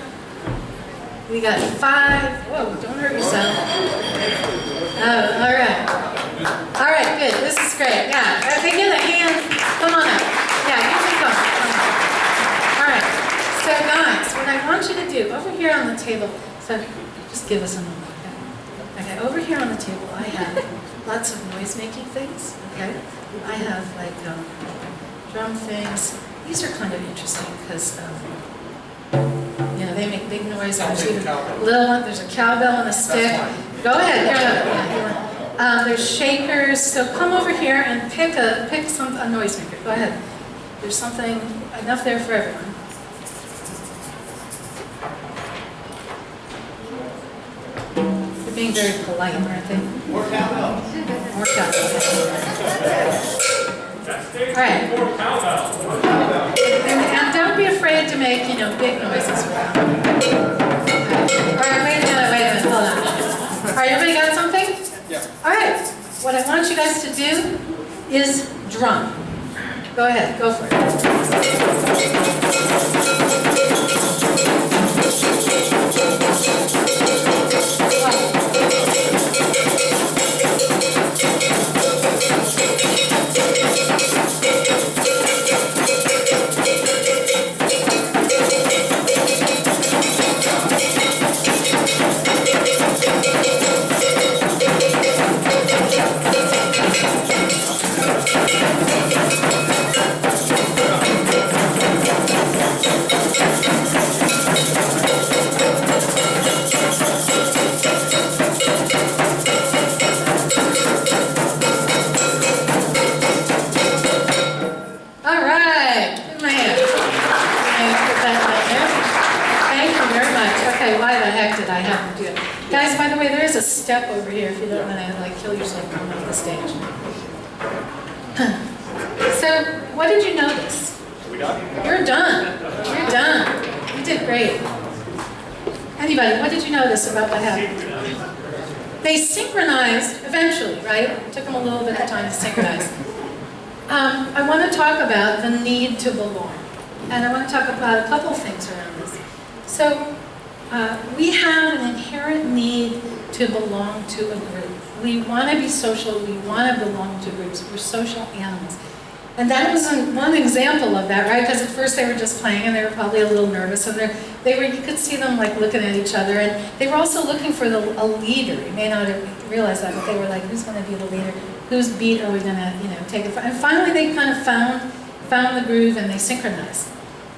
we got 5. Whoa, don't hurt yourself. Oh, all right. All right, good. This is great. Yeah, if they get a hand, come on up. Yeah, you can come. All right. So guys, what I want you to do, over here on the table, so just give us a moment. Okay, over here on the table, I have lots of noise-making things, okay? I have like drum things. These are kind of interesting because, you know, they make big noise. There's even little one, there's a cowbell and a stick. Go ahead, there's shakers. So come over here and pick a noisemaker. Go ahead. There's something, enough there for everyone. Being very polite, aren't they? More cowbell. More cowbell. All right. And don't be afraid to make, you know, big noises around. Okay. All right, wait a minute, hold on. All right, everybody got something? Yeah. All right. What I want you guys to do is drum. Go ahead, go for it. Guys, by the way, there is a step over here if you don't want to like kill yourself coming off the stage. So, what did you notice? You're done. You're done. You did great. Anybody, what did you notice about what happened? They synchronized eventually, right? It took them a little bit of time to synchronize. I want to talk about the need to belong. And I want to talk about a couple things around this. So, we have an inherent need to belong to a group. We want to be social, we want to belong to groups. We're social animals. And that was one example of that, right? Because at first they were just playing and they were probably a little nervous. And you could see them like looking at each other. And they were also looking for a leader. You may not have realized that, but they were like, who's going to be the leader? Whose beat are we going to, take it from? And finally they kind of found the groove and they synchronized.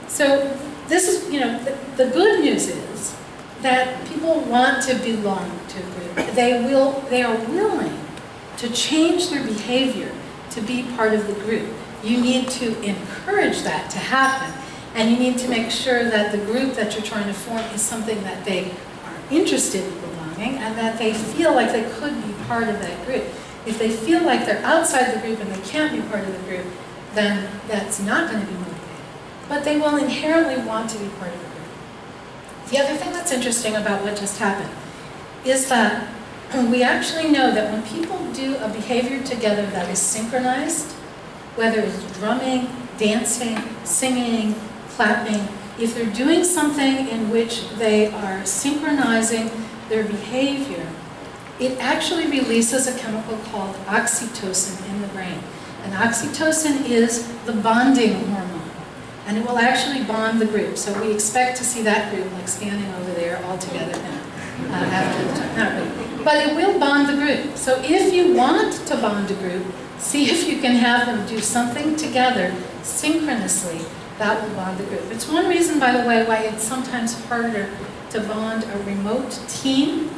So this is, the good news is that people want to belong to a group. They are willing to change their behavior to be part of the group. You need to encourage that to happen, and you need to make sure that the group that you're trying to form is something that they are interested in belonging and that they feel like they could be part of that group. If they feel like they're outside the group and they can't be part of the group, then that's not going to be motivated. But they will inherently want to be part of the group. The other thing that's interesting about what just happened is that we actually know that when people do a behavior together that is synchronized, whether it's drumming, dancing, singing, clapping, if they're doing something in which they are synchronizing their behavior, it actually releases a chemical called oxytocin in the brain. And oxytocin is the bonding hormone. And it will actually bond the group. So we expect to see that group like standing over there all together now. After the time. Not really. But it will bond the group. So if you want to bond a group, see if you can have them do something together synchronously. That will bond the group. It's one reason, by the way, why it's sometimes harder to bond a remote team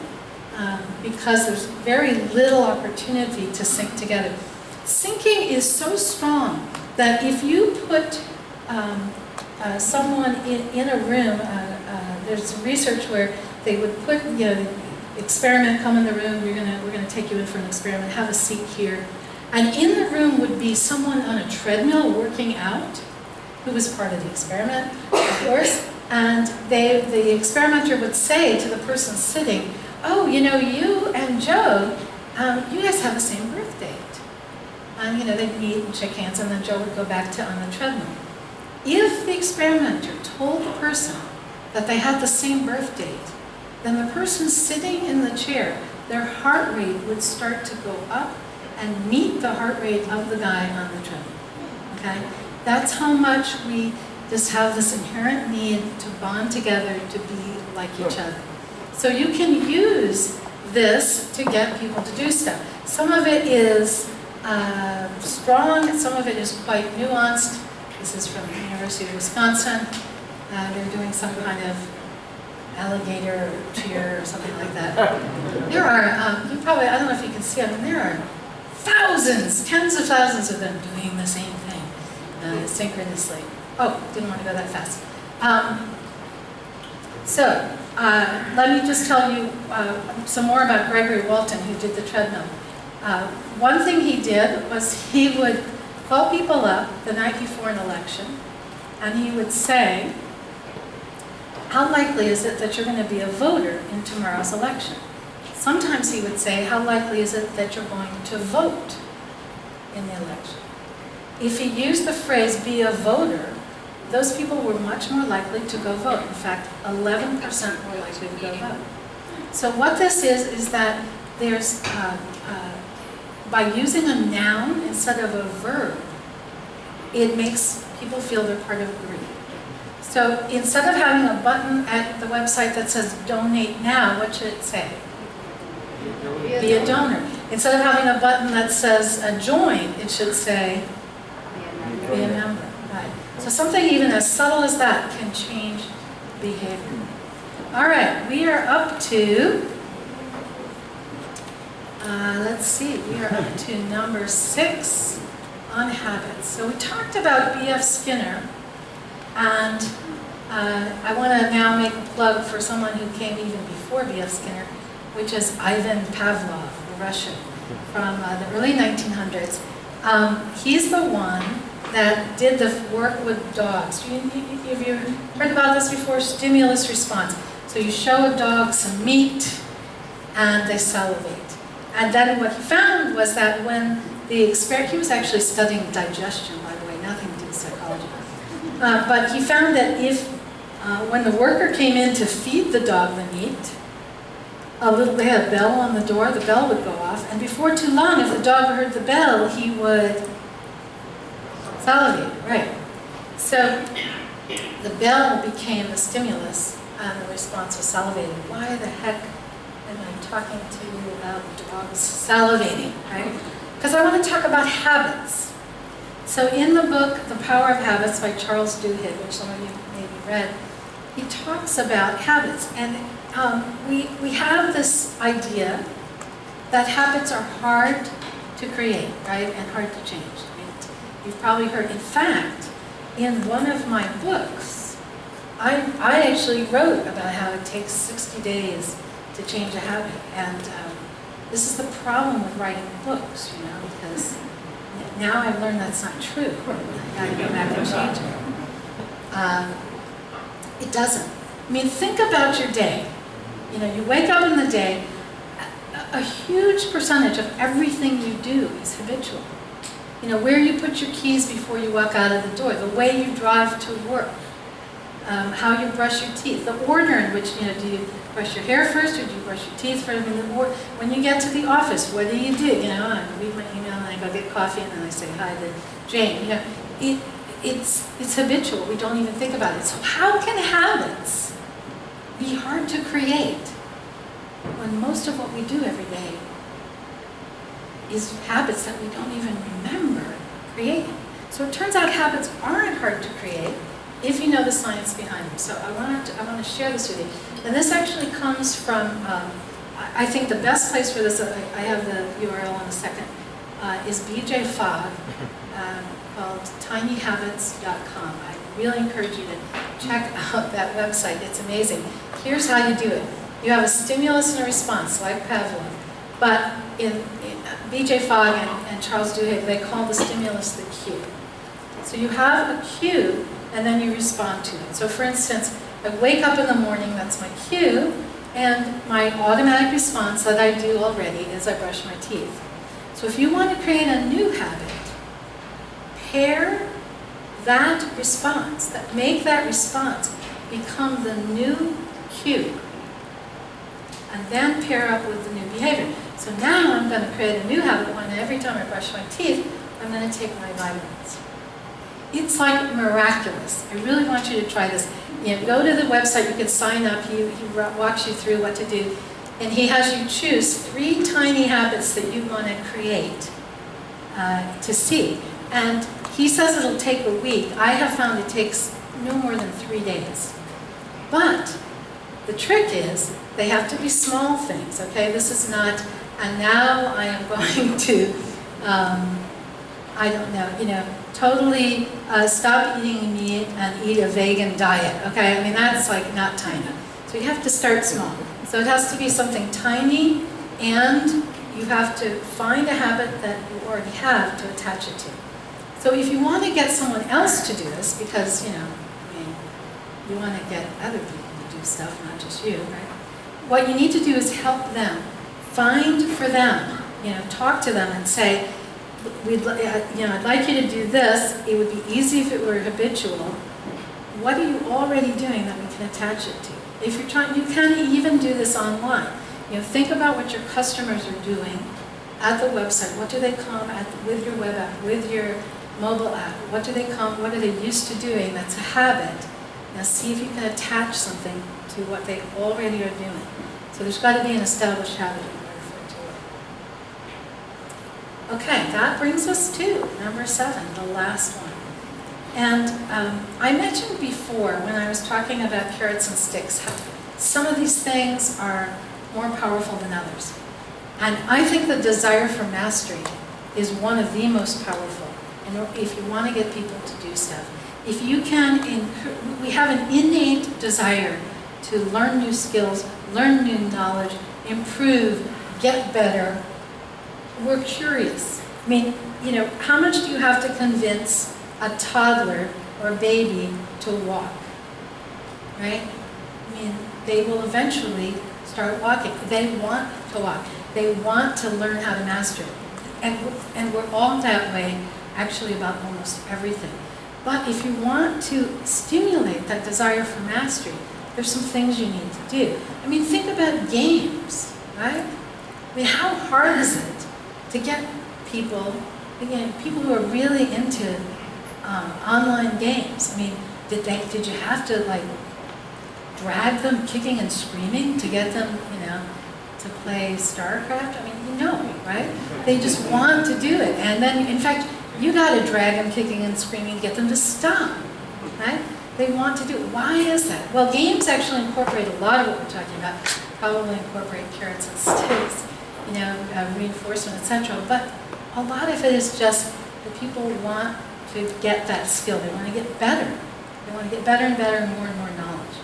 because there's very little opportunity to sync together. Syncing is so strong that if you put someone in a room, there's some research where they would put, experiment, come in the room, we're gonna take you in for an experiment, have a seat here. And in the room would be someone on a treadmill working out, who was part of the experiment, of course. And the experimenter would say to the person sitting, oh, you and Joe, you guys have the same birth date. And they'd meet and shake hands, and then Joe would go back to on the treadmill. If the experimenter told the person that they had the same birth date, then the person sitting in the chair, their heart rate would start to go up and meet the heart rate of the guy on the treadmill. Okay? That's how much we just have this inherent need to bond together, to be like each other. So you can use this to get people to do stuff. Some of it is strong, some of it is quite nuanced. This is from the University of Wisconsin. They're doing some kind of alligator or cheer or something like that. There are, I don't know if you can see them, there are thousands, tens of thousands of them doing the same thing synchronously. Oh, didn't want to go that fast. Let me just tell you some more about Gregory Walton, who did the treadmill. One thing he did was he would call people up the night before an election, and he would say, how likely is it that you're going to be a voter in tomorrow's election? Sometimes he would say, how likely is it that you're going to vote in the election? If he used the phrase, be a voter, those people were much more likely to go vote. In fact, 11% more likely to go vote. So what this is that there's, by using a noun instead of a verb, it makes people feel they're part of a group. So instead of having a button at the website that says donate now, what should it say? Be a donor. Instead of having a button that says join, it should say be a member. Right. So something even as subtle as that can change behavior. All right, we are up to, let's see, we are up to number 6 on habits. So we talked about B.F. Skinner, and I want to now make a plug for someone who came even before B.F. Skinner, which is Ivan Pavlov, the Russian, from the early 1900s. He's the one that did the work with dogs. Have you heard about this before? Stimulus response. So you show a dog some meat, and they salivate. And then what he found was that when he was actually studying digestion, by the way, nothing to do with psychology. But he found that if, when the worker came in to feed the dog the meat, they had a bell on the door, the bell would go off, and before too long, if the dog heard the bell, he would salivate, right. So the bell became the stimulus, and the response was salivating. Why the heck am I talking to you about dogs salivating, right? Because I want to talk about habits. So in the book, The Power of Habits by Charles Duhigg, which some of you maybe read, he talks about habits. And we have this idea that habits are hard to create, right, and hard to change. I mean, you've probably heard, in fact, in one of my books, I actually wrote about how it takes 60 days to change a habit. And this is the problem with writing books, because now I've learned that's not true. I've got to go back and change it. It doesn't. I mean, think about your day. You wake up in the day, a huge percentage of everything you do is habitual. Where you put your keys before you walk out of the door, the way you drive to work, how you brush your teeth, the order in which, do you brush your hair first or do you brush your teeth first? I mean, when you get to the office, what do? I read my email and I go get coffee and then I say hi to Jane. it's habitual. We don't even think about it. So how can habits be hard to create when most of what we do every day is habits that we don't even remember creating? So it turns out habits aren't hard to create if you know the science behind them. So I want to share this with you. And this actually comes from, I think the best place for this, I have the URL in a second, is BJ Fogg, called tinyhabits.com. I really encourage you to check out that website. It's amazing. Here's how you do it. You have a stimulus and a response, like Pavlov. But in BJ Fogg and Charles Duhigg, they call the stimulus the cue. So you have a cue, and then you respond to it. So for instance, I wake up in the morning, that's my cue, and my automatic response that I do already is I brush my teeth. So if you want to create a new habit, pair that response, make that response become the new cue, and then pair up with the new behavior. So now I'm going to create a new habit when every time I brush my teeth, I'm going to take my vitamins. It's like miraculous. I really want you to try this. You know, go to the website, you can sign up, he walks you through what to do, and he has you choose 3 tiny habits that you want to create to see. And he says it'll take a week. I have found it takes no more than 3 days. But the trick is they have to be small things, okay? This is not, and now I am going to, I don't know, totally stop eating meat and eat a vegan diet, okay? I mean, that's like not tiny. So you have to start small. So it has to be something tiny, and you have to find a habit that you already have to attach it to. So if you want to get someone else to do this, because, you want to get other people to do stuff, not just you, right? What you need to do is help them. Find for them, talk to them and say, I'd like you to do this. It would be easy if it were habitual. What are you already doing that we can attach it to? If you're trying, you can even do this online. Think about what your customers are doing at the website. What do they come at with your web app, with your mobile app? What are they used to doing that's a habit? Now see if you can attach something to what they already are doing. So there's got to be an established habit in order for it to work. Okay, that brings us to number 7, the last one. And I mentioned before when I was talking about carrots and sticks, how some of these things are more powerful than others. And I think the desire for mastery is one of the most powerful. And if you want to get people to do stuff, if you can, we have an innate desire to learn new skills, learn new knowledge, improve, get better. We're curious. I mean, how much do you have to convince a toddler or a baby to walk, right? I mean, they will eventually start walking. They want to walk. They want to learn how to master it. And we're all that way, actually, about almost everything. But if you want to stimulate that desire for mastery, there's some things you need to do. I mean, think about games, right? I mean, how hard is it to get people, people who are really into online games? I mean, did you have to drag them kicking and screaming to get them, to play StarCraft? I mean, right? They just want to do it. And then, in fact, you got to drag them kicking and screaming to get them to stop, right? They want to do it. Why is that? Well, games actually incorporate a lot of what we're talking about. Probably incorporate carrots and sticks, reinforcement, etc. But a lot of it is just that people want to get that skill. They want to get better. They want to get better and better and more knowledge.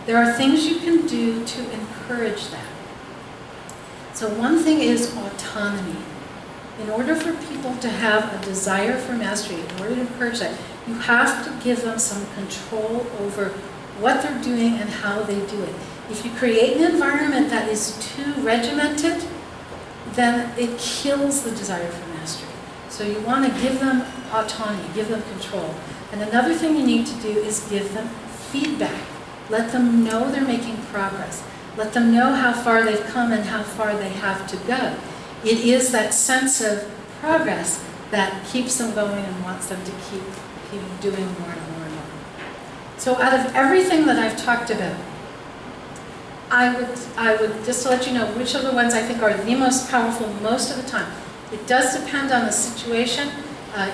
There are things you can do to encourage that. So one thing is autonomy. In order for people to have a desire for mastery, in order to encourage that, you have to give them some control over what they're doing and how they do it. If you create an environment that is too regimented, then it kills the desire for mastery. So you want to give them autonomy, give them control. And another thing you need to do is give them feedback. Let them know they're making progress. Let them know how far they've come and how far they have to go. It is that sense of progress that keeps them going and wants them to keep keep doing more and more and more. So out of everything that I've talked about, I would just to let you know which of the ones I think are the most powerful most of the time. It does depend on the situation.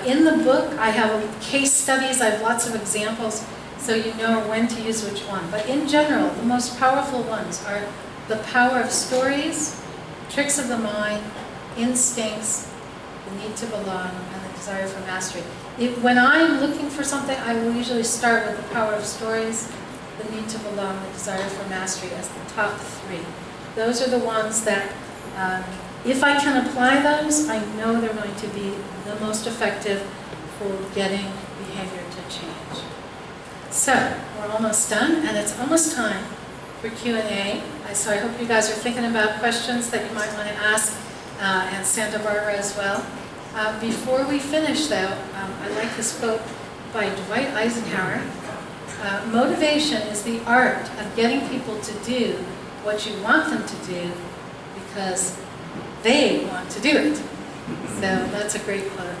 In the book, I have case studies, I have lots of examples, so you know when to use which one. But in general, the most powerful ones are the power of stories, tricks of the mind, instincts, the need to belong, and the desire for mastery. When I'm looking for something, I will usually start with the power of stories, the need to belong, the desire for mastery as the top three. Those are the ones that, if I can apply those, I know they're going to be the most effective for getting behavior to change. So, we're almost done, and it's almost time for Q&A. So I hope you guys are thinking about questions that you might want to ask, and Santa Barbara as well. Before we finish, though, I like this quote by Dwight Eisenhower. Motivation is the art of getting people to do what you want them to do because they want to do it. So that's a great quote.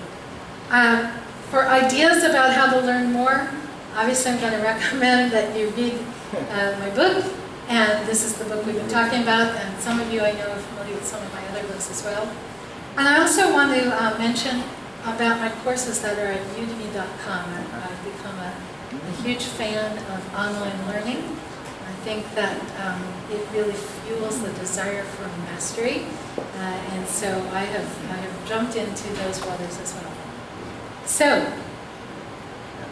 For ideas about how to learn more, obviously I'm going to recommend that you read my book, and this is the book we've been talking about, and some of you I know are familiar with some of my other books as well. And I also want to mention about my courses that are at udemy.com. I've become a huge fan of online learning. I think that it really fuels the desire for mastery, and so I have jumped into those waters as well. So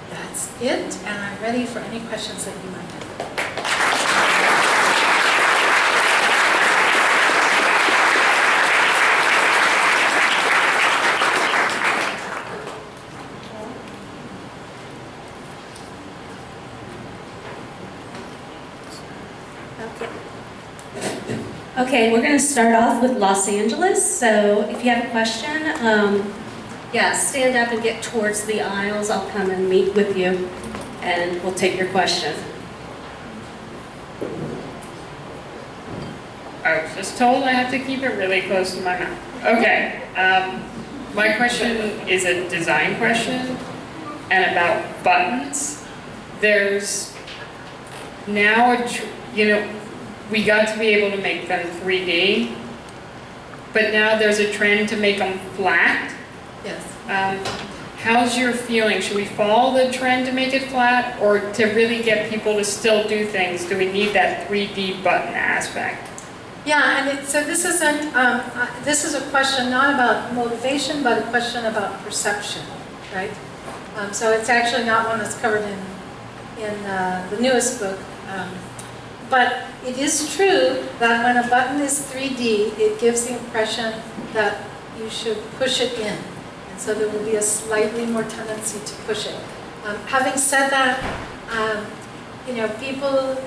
that's it, and I'm ready for any questions that you might have. Okay, we're going to start off with Los Angeles. So if you have a question, yeah, stand up and get towards the aisles. I'll come and meet with you, and we'll take your question. I was just told I have to keep it really close to my mouth. Okay, my question is a design question, and about buttons. There's now we got to be able to make them 3D, but now there's a trend to make them flat. Yes. How's your feeling? Should we follow the trend to make it flat, or to really get people to still do things, do we need that 3D button aspect? Yeah, and so this isn't, this is a question not about motivation, but a question about perception, right? So it's actually not one that's covered in the newest book. But it is true that when a button is 3D, it gives the impression that you should push it in. And so there will be a slightly more tendency to push it. Having said that, people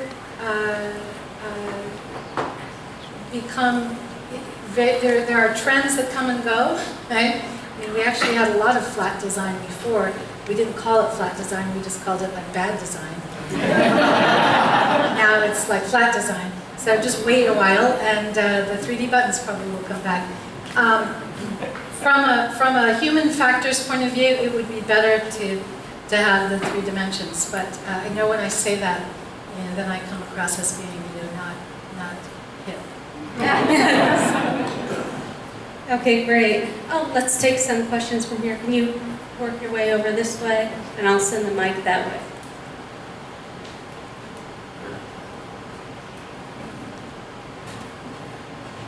become, there are trends that come and go, right? I mean, we actually had a lot of flat design before. We didn't call it flat design, we just called it like bad design. Now it's like flat design. So just wait a while, and the 3D buttons probably will come back. From a human factors point of view, it would be better to have the 3 dimensions. But I know when I say that, then I come across as being not hip. Okay, great. Oh, let's take some questions from here. Can you work your way over this way, and I'll send the mic that way.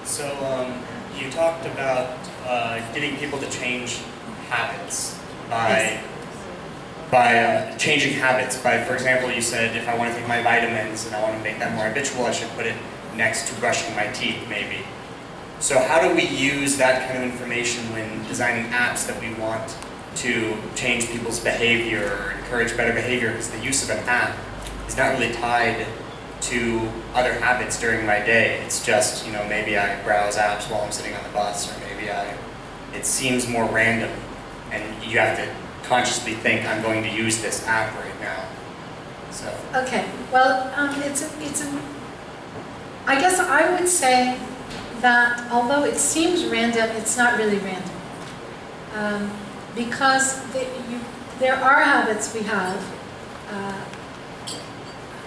So you talked about getting people to change habits by changing habits. For example, you said if I want to take my vitamins and I want to make that more habitual, I should put it next to brushing my teeth, maybe. So how do we use that kind of information when designing apps that we want to change people's behavior or encourage better behavior? Because the use of an app is not really tied to other habits during my day. It's just, maybe I browse apps while I'm sitting on the bus, or maybe it seems more random, and you have to consciously think, I'm going to use this app right now. So. Okay, well, I guess I would say that although it seems random, it's not really random. Because there are habits we have.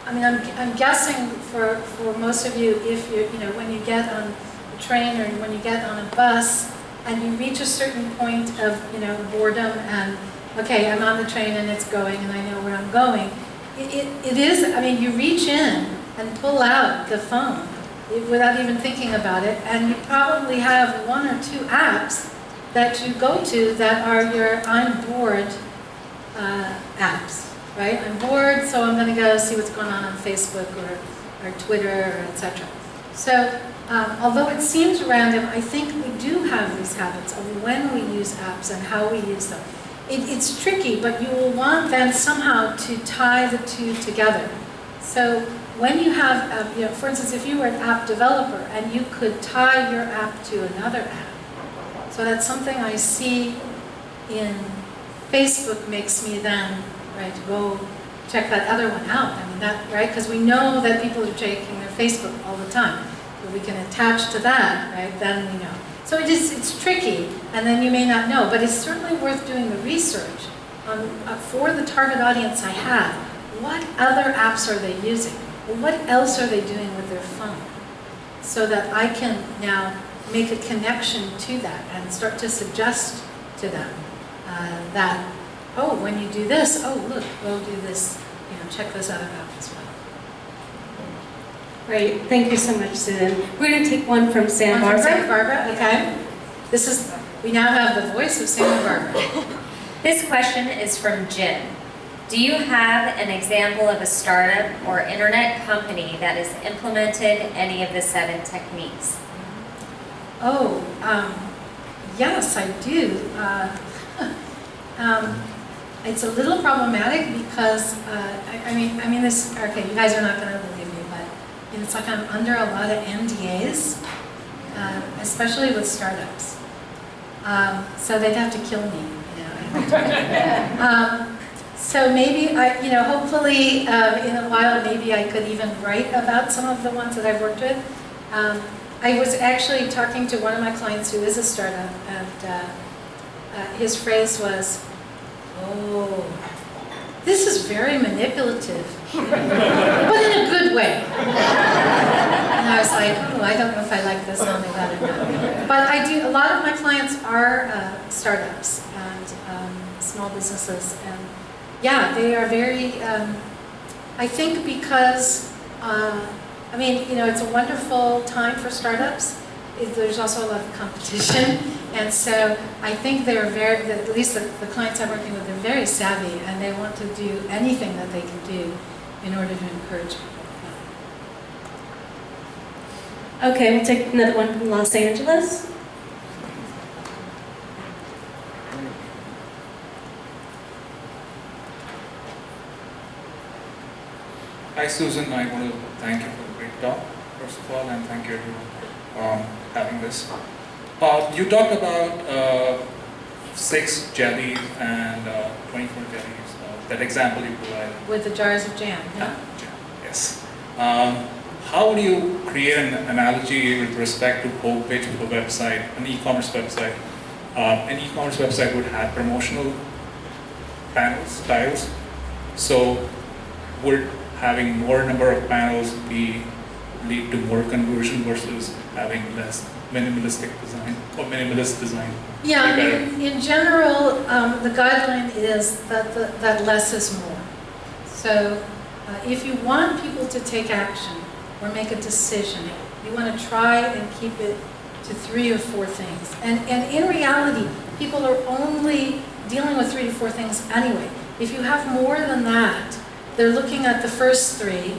I mean, I'm guessing for most of you, if you know, when you get on a train or when you get on a bus and you reach a certain point of, you know, boredom and, okay, I'm on the train and it's going and I know where I'm going. It is, I mean, you reach in and pull out the phone without even thinking about it, and you probably have one or two apps that you go to that are your I'm bored apps. Right? I'm bored, so I'm going to go see what's going on Facebook or Twitter, or etc. So, although it seems random, I think we do have these habits of when we use apps and how we use them. It's tricky, but you will want then somehow to tie the two together. So when you have, you know, for instance, if you were an app developer and you could tie your app to another app, so that's something I see in Facebook makes me then, right, to go check that other one out. I mean, that, right, because we know that people are checking their Facebook all the time. So we can attach to that, right, then we know. So it's tricky, and then you may not know, but it's certainly worth doing the research on, for the target audience I have. What other apps are they using? Well, what else are they doing with their phone? So that I can now make a connection to that and start to suggest to them that, oh, when you do this, oh, look, go do this, you know, check this other out as well. Great, thank you so much, Susan. We're going to take one from Santa Barbara. Santa Barbara, okay. We now have the voice of Santa Barbara. This question is from Jim. Do you have an example of a startup or internet company that has implemented any of the 7 techniques? Oh, yes, I do. It's a little problematic because, I mean this, okay, you guys are not going to believe me, but it's like I'm under a lot of NDAs, especially with startups. So they'd have to kill me, you know. So maybe, hopefully in a while, maybe I could even write about some of the ones that I've worked with. I was actually talking to one of my clients who is a startup, and his phrase was, "Oh, this is very manipulative, but in a good way." And I was like, "Oh, I don't know if I like this on the other hand." But I do. A lot of my clients are startups and small businesses, and yeah, they are very. I think because I mean, you know, it's a wonderful time for startups. There's also a lot of competition, and so I think they're very, at least the clients I'm working with, they're very savvy, and they want to do anything that they can do in order to encourage people. Okay, we'll take another one from Los Angeles. Hi Susan, I want to thank you for the great talk, first of all, and thank you for having this. You talked about 6 jellies and 24 jellies, that example you provided. With the jars of jam, yeah? Jam, yes. How do you create an analogy with respect to homepage of a website, an e-commerce website? An e-commerce website would have promotional panels, tiles. So would having more number of panels lead to more conversion versus having less minimalistic design or minimalist design? Yeah, I mean, in general, the guideline is that less is more. So if you want people to take action or make a decision, you want to try and keep it to 3 or 4 things. And in reality, people are only dealing with 3 to 4 things anyway. If you have more than that, they're looking at the first 3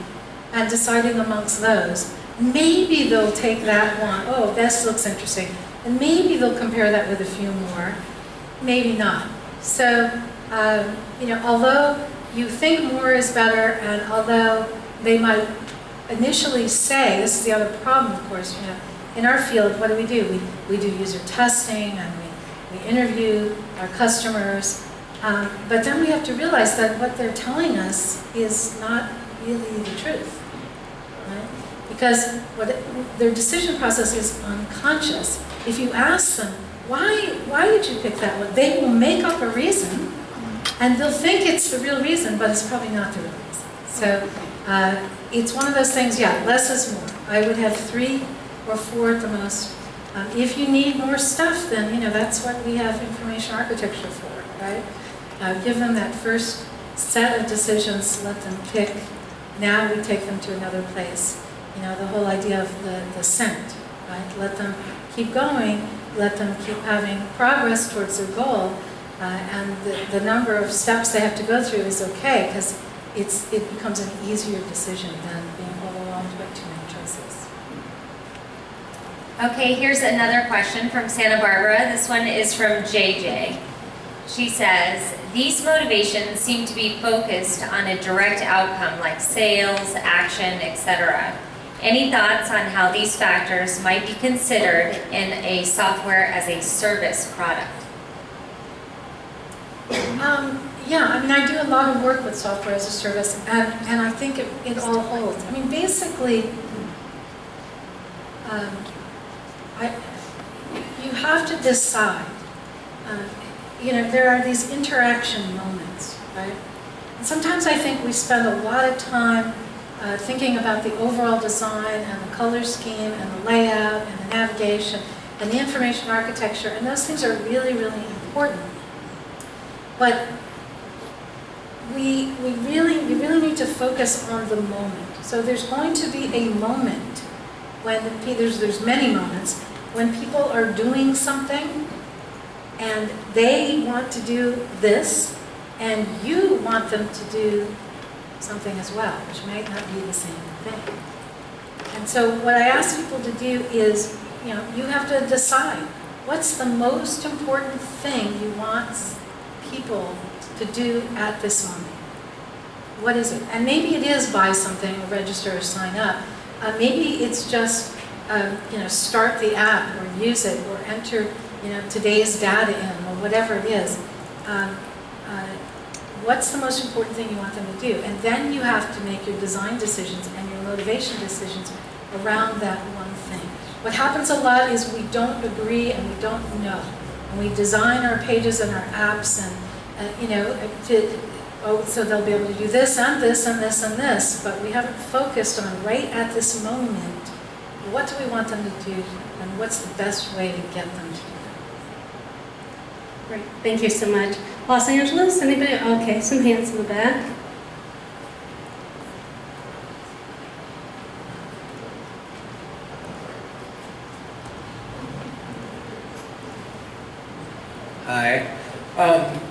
and deciding amongst those. Maybe they'll take that one, oh, this looks interesting. And maybe they'll compare that with a few more, maybe not. So, you know, although you think more is better, and although they might initially say, this is the other problem, of course, you know, in our field, what do? We do user testing, and we interview our customers, but then we have to realize that what they're telling us is not really the truth, right? Because their decision process is unconscious. If you ask them, why did you pick that one? They will make up a reason, And they'll think it's the real reason, but it's probably not the real reason. So it's one of those things, yeah, less is more. I would have 3 or 4 at the most. If you need more stuff, then, you know, that's what we have information architecture for, right? Give them that first set of decisions, let them pick. Now we take them to another place. You know, the whole idea of the scent, right? Let them keep going, let them keep having progress towards their goal, and the number of steps they have to go through is okay, because it becomes an easier decision than being overwhelmed by too many choices. Okay, here's another question from Santa Barbara. This one is from JJ. She says, these motivations seem to be focused on a direct outcome like sales, action, etc. Any thoughts on how these factors might be considered in a software as a service product? Yeah, I mean, I do a lot of work with software as a service, and I think it all holds. I mean, basically, you have to decide. You know, there are these interaction moments, right? And sometimes I think we spend a lot of time thinking about the overall design and the color scheme and the layout and the navigation and the information architecture, and those things are really, really important. But we really need to focus on the moment. So there's going to be a moment when there's many moments when people are doing something and they want to do this, and you want them to do something as well, which might not be the same thing. And so what I ask people to do is, you know, you have to decide what's the most important thing you want people to do at this moment. What is it? And maybe it is buy something, or register, or sign up. Maybe it's just, you know, start the app, or use it, or enter, you know, today's data in, or whatever it is. What's the most important thing you want them to do? And then you have to make your design decisions and your motivation decisions around that one thing. What happens a lot is we don't agree and we don't know. And we design our pages and our apps and you know, so they'll be able to do this and this and this and this, but we haven't focused on right at this moment, what do we want them to do and what's the best way to get them to do that? Great, thank you so much. Los Angeles, anybody? Okay, some hands in the back. Hi.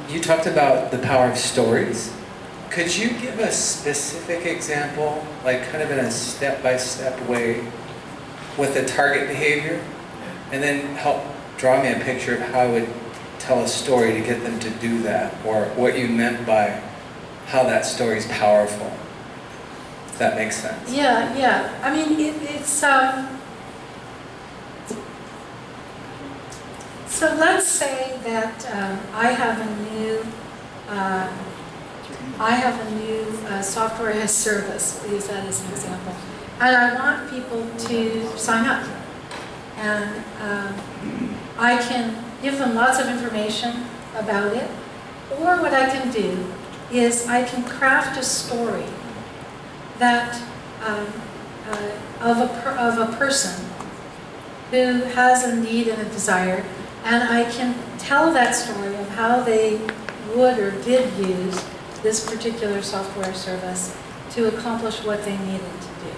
You talked about the power of stories. Could you give a specific example, like kind of in a step-by-step way, with the target behavior, and then help draw me a picture of how I would tell a story to get them to do that, or what you meant by how that story is powerful, if that makes sense? Yeah. I mean, it's so let's say that I have a new software as service. We'll use that as an example, and I want people to sign up, and I can give them lots of information about it, or what I can do is I can craft a story that of a person who has a need and a desire, and I can tell that story of how they would or did use this particular software service to accomplish what they needed to do.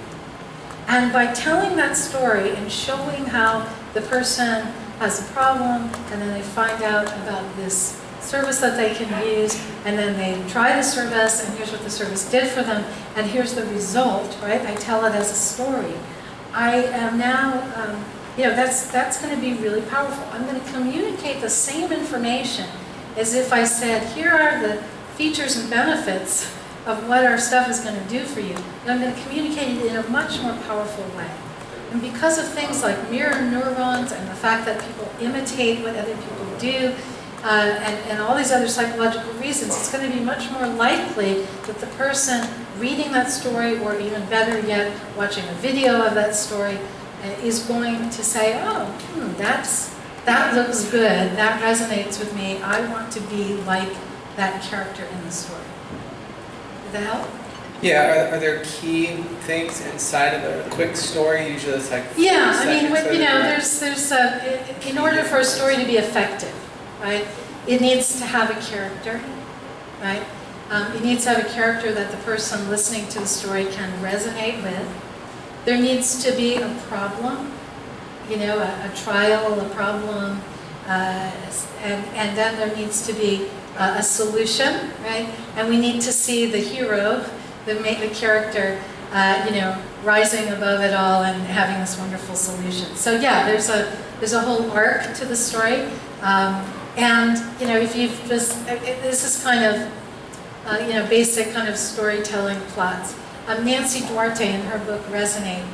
And by telling that story and showing how the person has a problem, and then they find out about this service that they can use, and then they try the service, and here's what the service did for them, and here's the result, right? I tell it as a story. I am now, you know, that's going to be really powerful. I'm going to communicate the same information as if I said, here are the features and benefits of what our stuff is going to do for you. And I'm going to communicate it in a much more powerful way. And because of things like mirror neurons and the fact that people imitate what other people do, and all these other psychological reasons, it's going to be much more likely that the person reading that story, or even better yet, watching a video of that story, is going to say, oh, that looks good, that resonates with me, I want to be like that character in the story. Did that help? Yeah, are there key things inside of a quick story? Usually it's like 4 Yeah, I mean, seconds, you know, right? in order for a story to be effective, right, it needs to have a character, right? It needs to have a character that the person listening to the story can resonate with. There needs to be a problem, you know, a trial, a problem, and then there needs to be a solution, right? And we need to see the hero, the character, you know, rising above it all and having this wonderful solution. So yeah, there's a whole arc to the story, and you know, if you've just this is kind of you know, basic kind of storytelling plots. Nancy Duarte in her book Resonate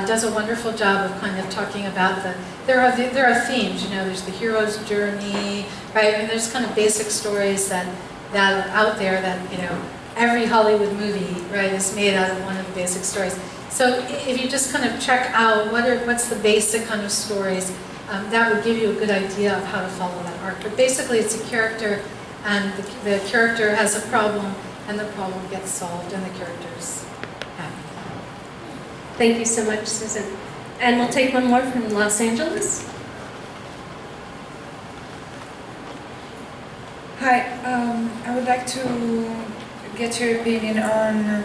does a wonderful job of kind of talking about there are themes, you know, there's the hero's journey, right? I mean, there's kind of basic stories that are out there that, you know, every Hollywood movie, right, is made out of one of the basic stories. So if you just kind of check out what's the basic kind of stories, that would give you a good idea of how to follow that arc. But basically it's a character, and the character has a problem, and the problem gets solved, and the character's happy. Thank you so much, Susan. And we'll take one more from Los Angeles. Hi, I would like to get your opinion on,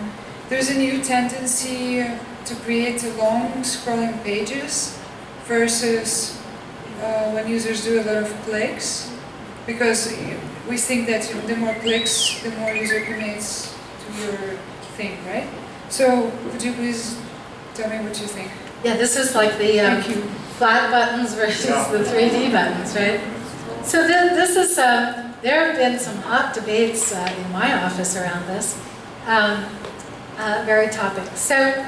there's a new tendency to create long scrolling pages versus when users do a lot of clicks, because we think that the more clicks, the more user commits to your thing, right? So could you please tell me what you think? Yeah, this is like the flat buttons versus the 3D buttons, right? So this is, there have been some hot debates in my office around this very topic. So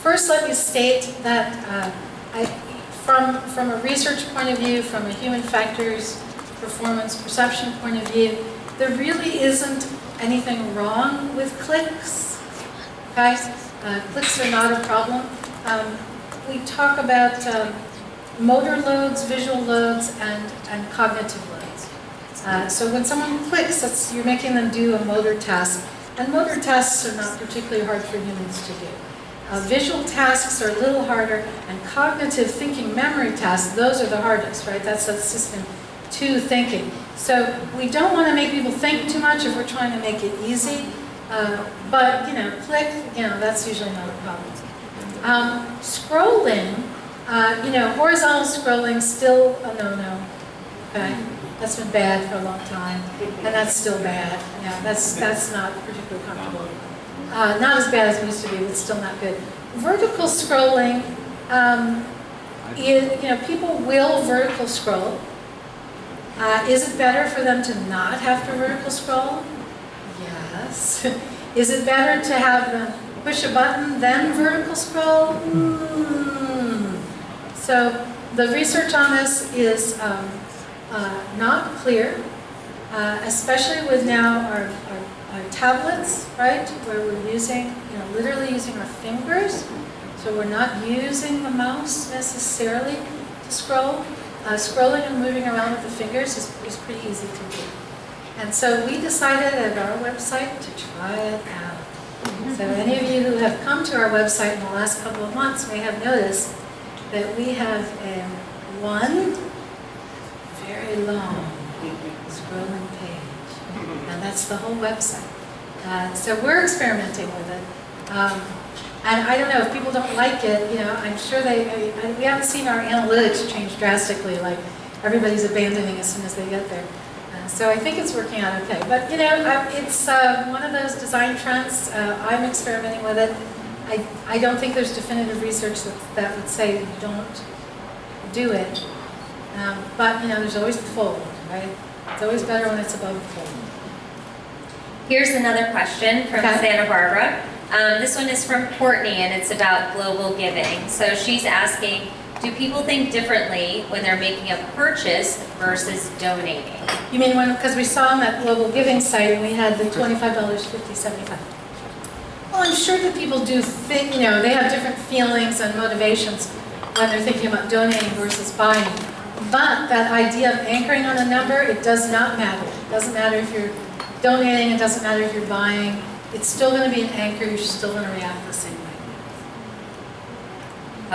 first let me state that from a research point of view, from a human factors, performance, perception point of view, there really isn't anything wrong with clicks, guys. Clicks are not a problem. We talk about motor loads, visual loads, and cognitive loads. So when someone clicks, you're making them do a motor task. And motor tasks are not particularly hard for humans to do. Visual tasks are a little harder, and cognitive thinking memory tasks, those are the hardest, right? That's system 2 thinking. So we don't want to make people think too much if we're trying to make it easy. But, you know, click, you know, that's usually not a problem. Scrolling, you know, horizontal scrolling, still a no-no, okay? That's been bad for a long time, and that's still bad. Yeah, that's not particularly comfortable. Not as bad as it used to be, but still not good. Vertical scrolling, you know, people will vertical scroll. Is it better for them to not have to vertical scroll? Yes. Is it better to have them push a button, then vertical scroll? So the research on this is not clear, especially with now our tablets, right, where we're using, you know, literally using our fingers. So we're not using the mouse necessarily to scroll. Scrolling and moving around with the fingers is pretty easy to do. And so we decided at our website to try it out. So any of you who have come to our website in the last couple of months may have noticed that we have one very long scrolling page. And that's the whole website. So we're experimenting with it. And I don't know, if people don't like it, you know, I'm sure we haven't seen our analytics change drastically, like everybody's abandoning as soon as they get there. So I think it's working out okay. But, you know, it's one of those design trends. I'm experimenting with it. I don't think there's definitive research that would say don't do it. But, you know, there's always the fold, right? It's always better when it's above the fold. Here's another question from Santa Barbara. This one is from Courtney, and it's about global giving. So she's asking, do people think differently when they're making a purchase versus donating? You mean because we saw on that global giving site, and we had the $25, $50, $75. Well, I'm sure that people do think, you know, they have different feelings and motivations when they're thinking about donating versus buying. But that idea of anchoring on a number, it does not matter. It doesn't matter if you're donating, it doesn't matter if you're buying. It's still going to be an anchor, you're still going to react the same way.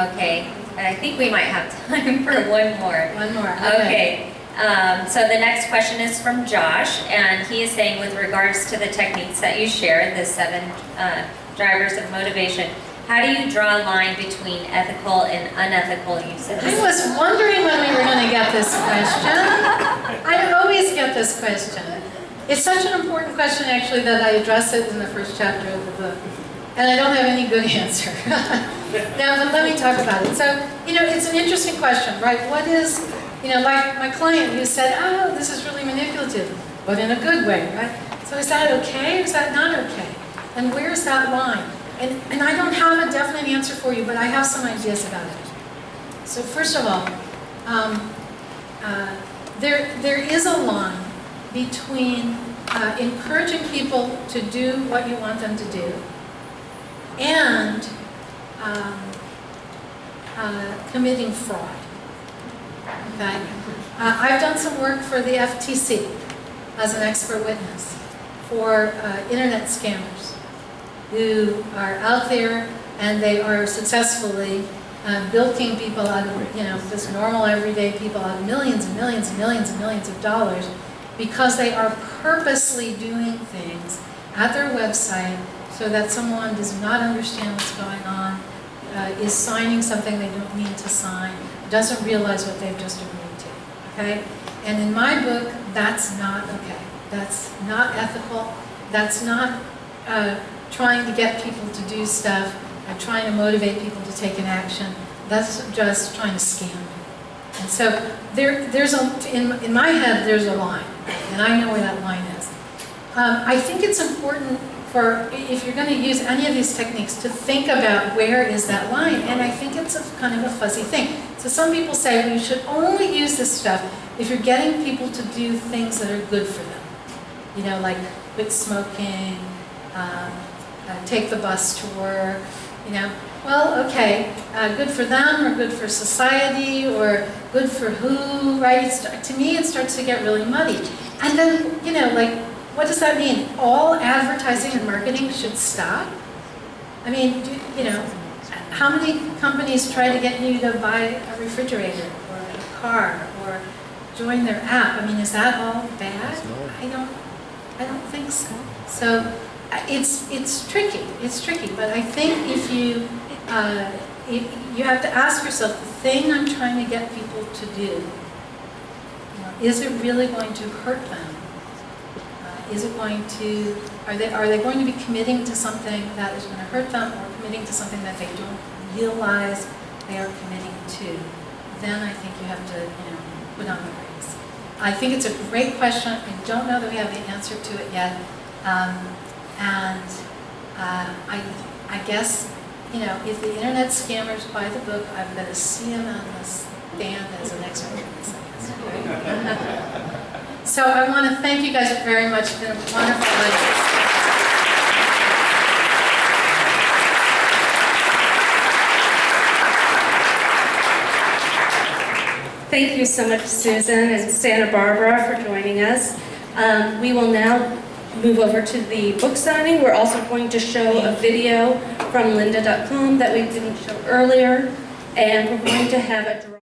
Okay, and I think we might have time for one more. One more, Okay. So the next question is from Josh, and he is saying with regards to the techniques that you shared, the 7 drivers of motivation, how do you draw a line between ethical and unethical usage? I was wondering when we were going to get this question. I always get this question. It's such an important question, actually, that I address it in the first chapter of the book. And I don't have any good answer. Now, but let me talk about it. So, it's an interesting question, right? What is, like my client who said, oh, this is really manipulative, but in a good way, right? So is that okay or is that not okay? And where's that line? And I don't have a definite answer for you, but I have some ideas about it. So first of all, there is a line between encouraging people to do what you want them to do and committing fraud. Okay? I've done some work for the FTC as an expert witness for internet scammers who are out there and they are successfully bilking people out of, just normal everyday people out of millions and millions and millions and millions of dollars because they are purposely doing things at their website so that someone does not understand what's going on, is signing something they don't mean to sign, doesn't realize what they've just agreed to, okay? And in my book, that's not okay. That's not ethical. That's not trying to get people to do stuff or trying to motivate people to take an action. That's just trying to scam them. And so in my head, there's a line, and I know where that line is. I think it's important for, if you're going to use any of these techniques, to think about where is that line, and I think it's a kind of a fuzzy thing. So some people say, well, you should only use this stuff if you're getting people to do things that are good for them. Like quit smoking, take the bus to work, Well, okay, good for them or good for society or good for who, right? To me, it starts to get really muddy. And then, what does that mean? All advertising and marketing should stop? I mean, how many companies try to get you to buy a refrigerator or a car or join their app? I mean, is that all bad? I don't think so. So it's tricky. It's tricky, but I think if you have to ask yourself, the thing I'm trying to get people to do, is it really going to hurt them? Is it going to, are they going to be committing to something that is going to hurt them or committing to something that they don't realize they are committing to? Then I think you have to, put on the brakes. I think it's a great question. I don't know that we have the answer to it yet. I guess, if the internet scammers buy the book, I'm going to see them on the stand as an expert witness, I guess. So I want to thank you guys very much. It's been a wonderful night. Thank you so much, Susan and Santa Barbara, for joining us. We will now move over to the book signing. We're also going to show a video from lynda.com that we didn't show earlier, and we're going to have a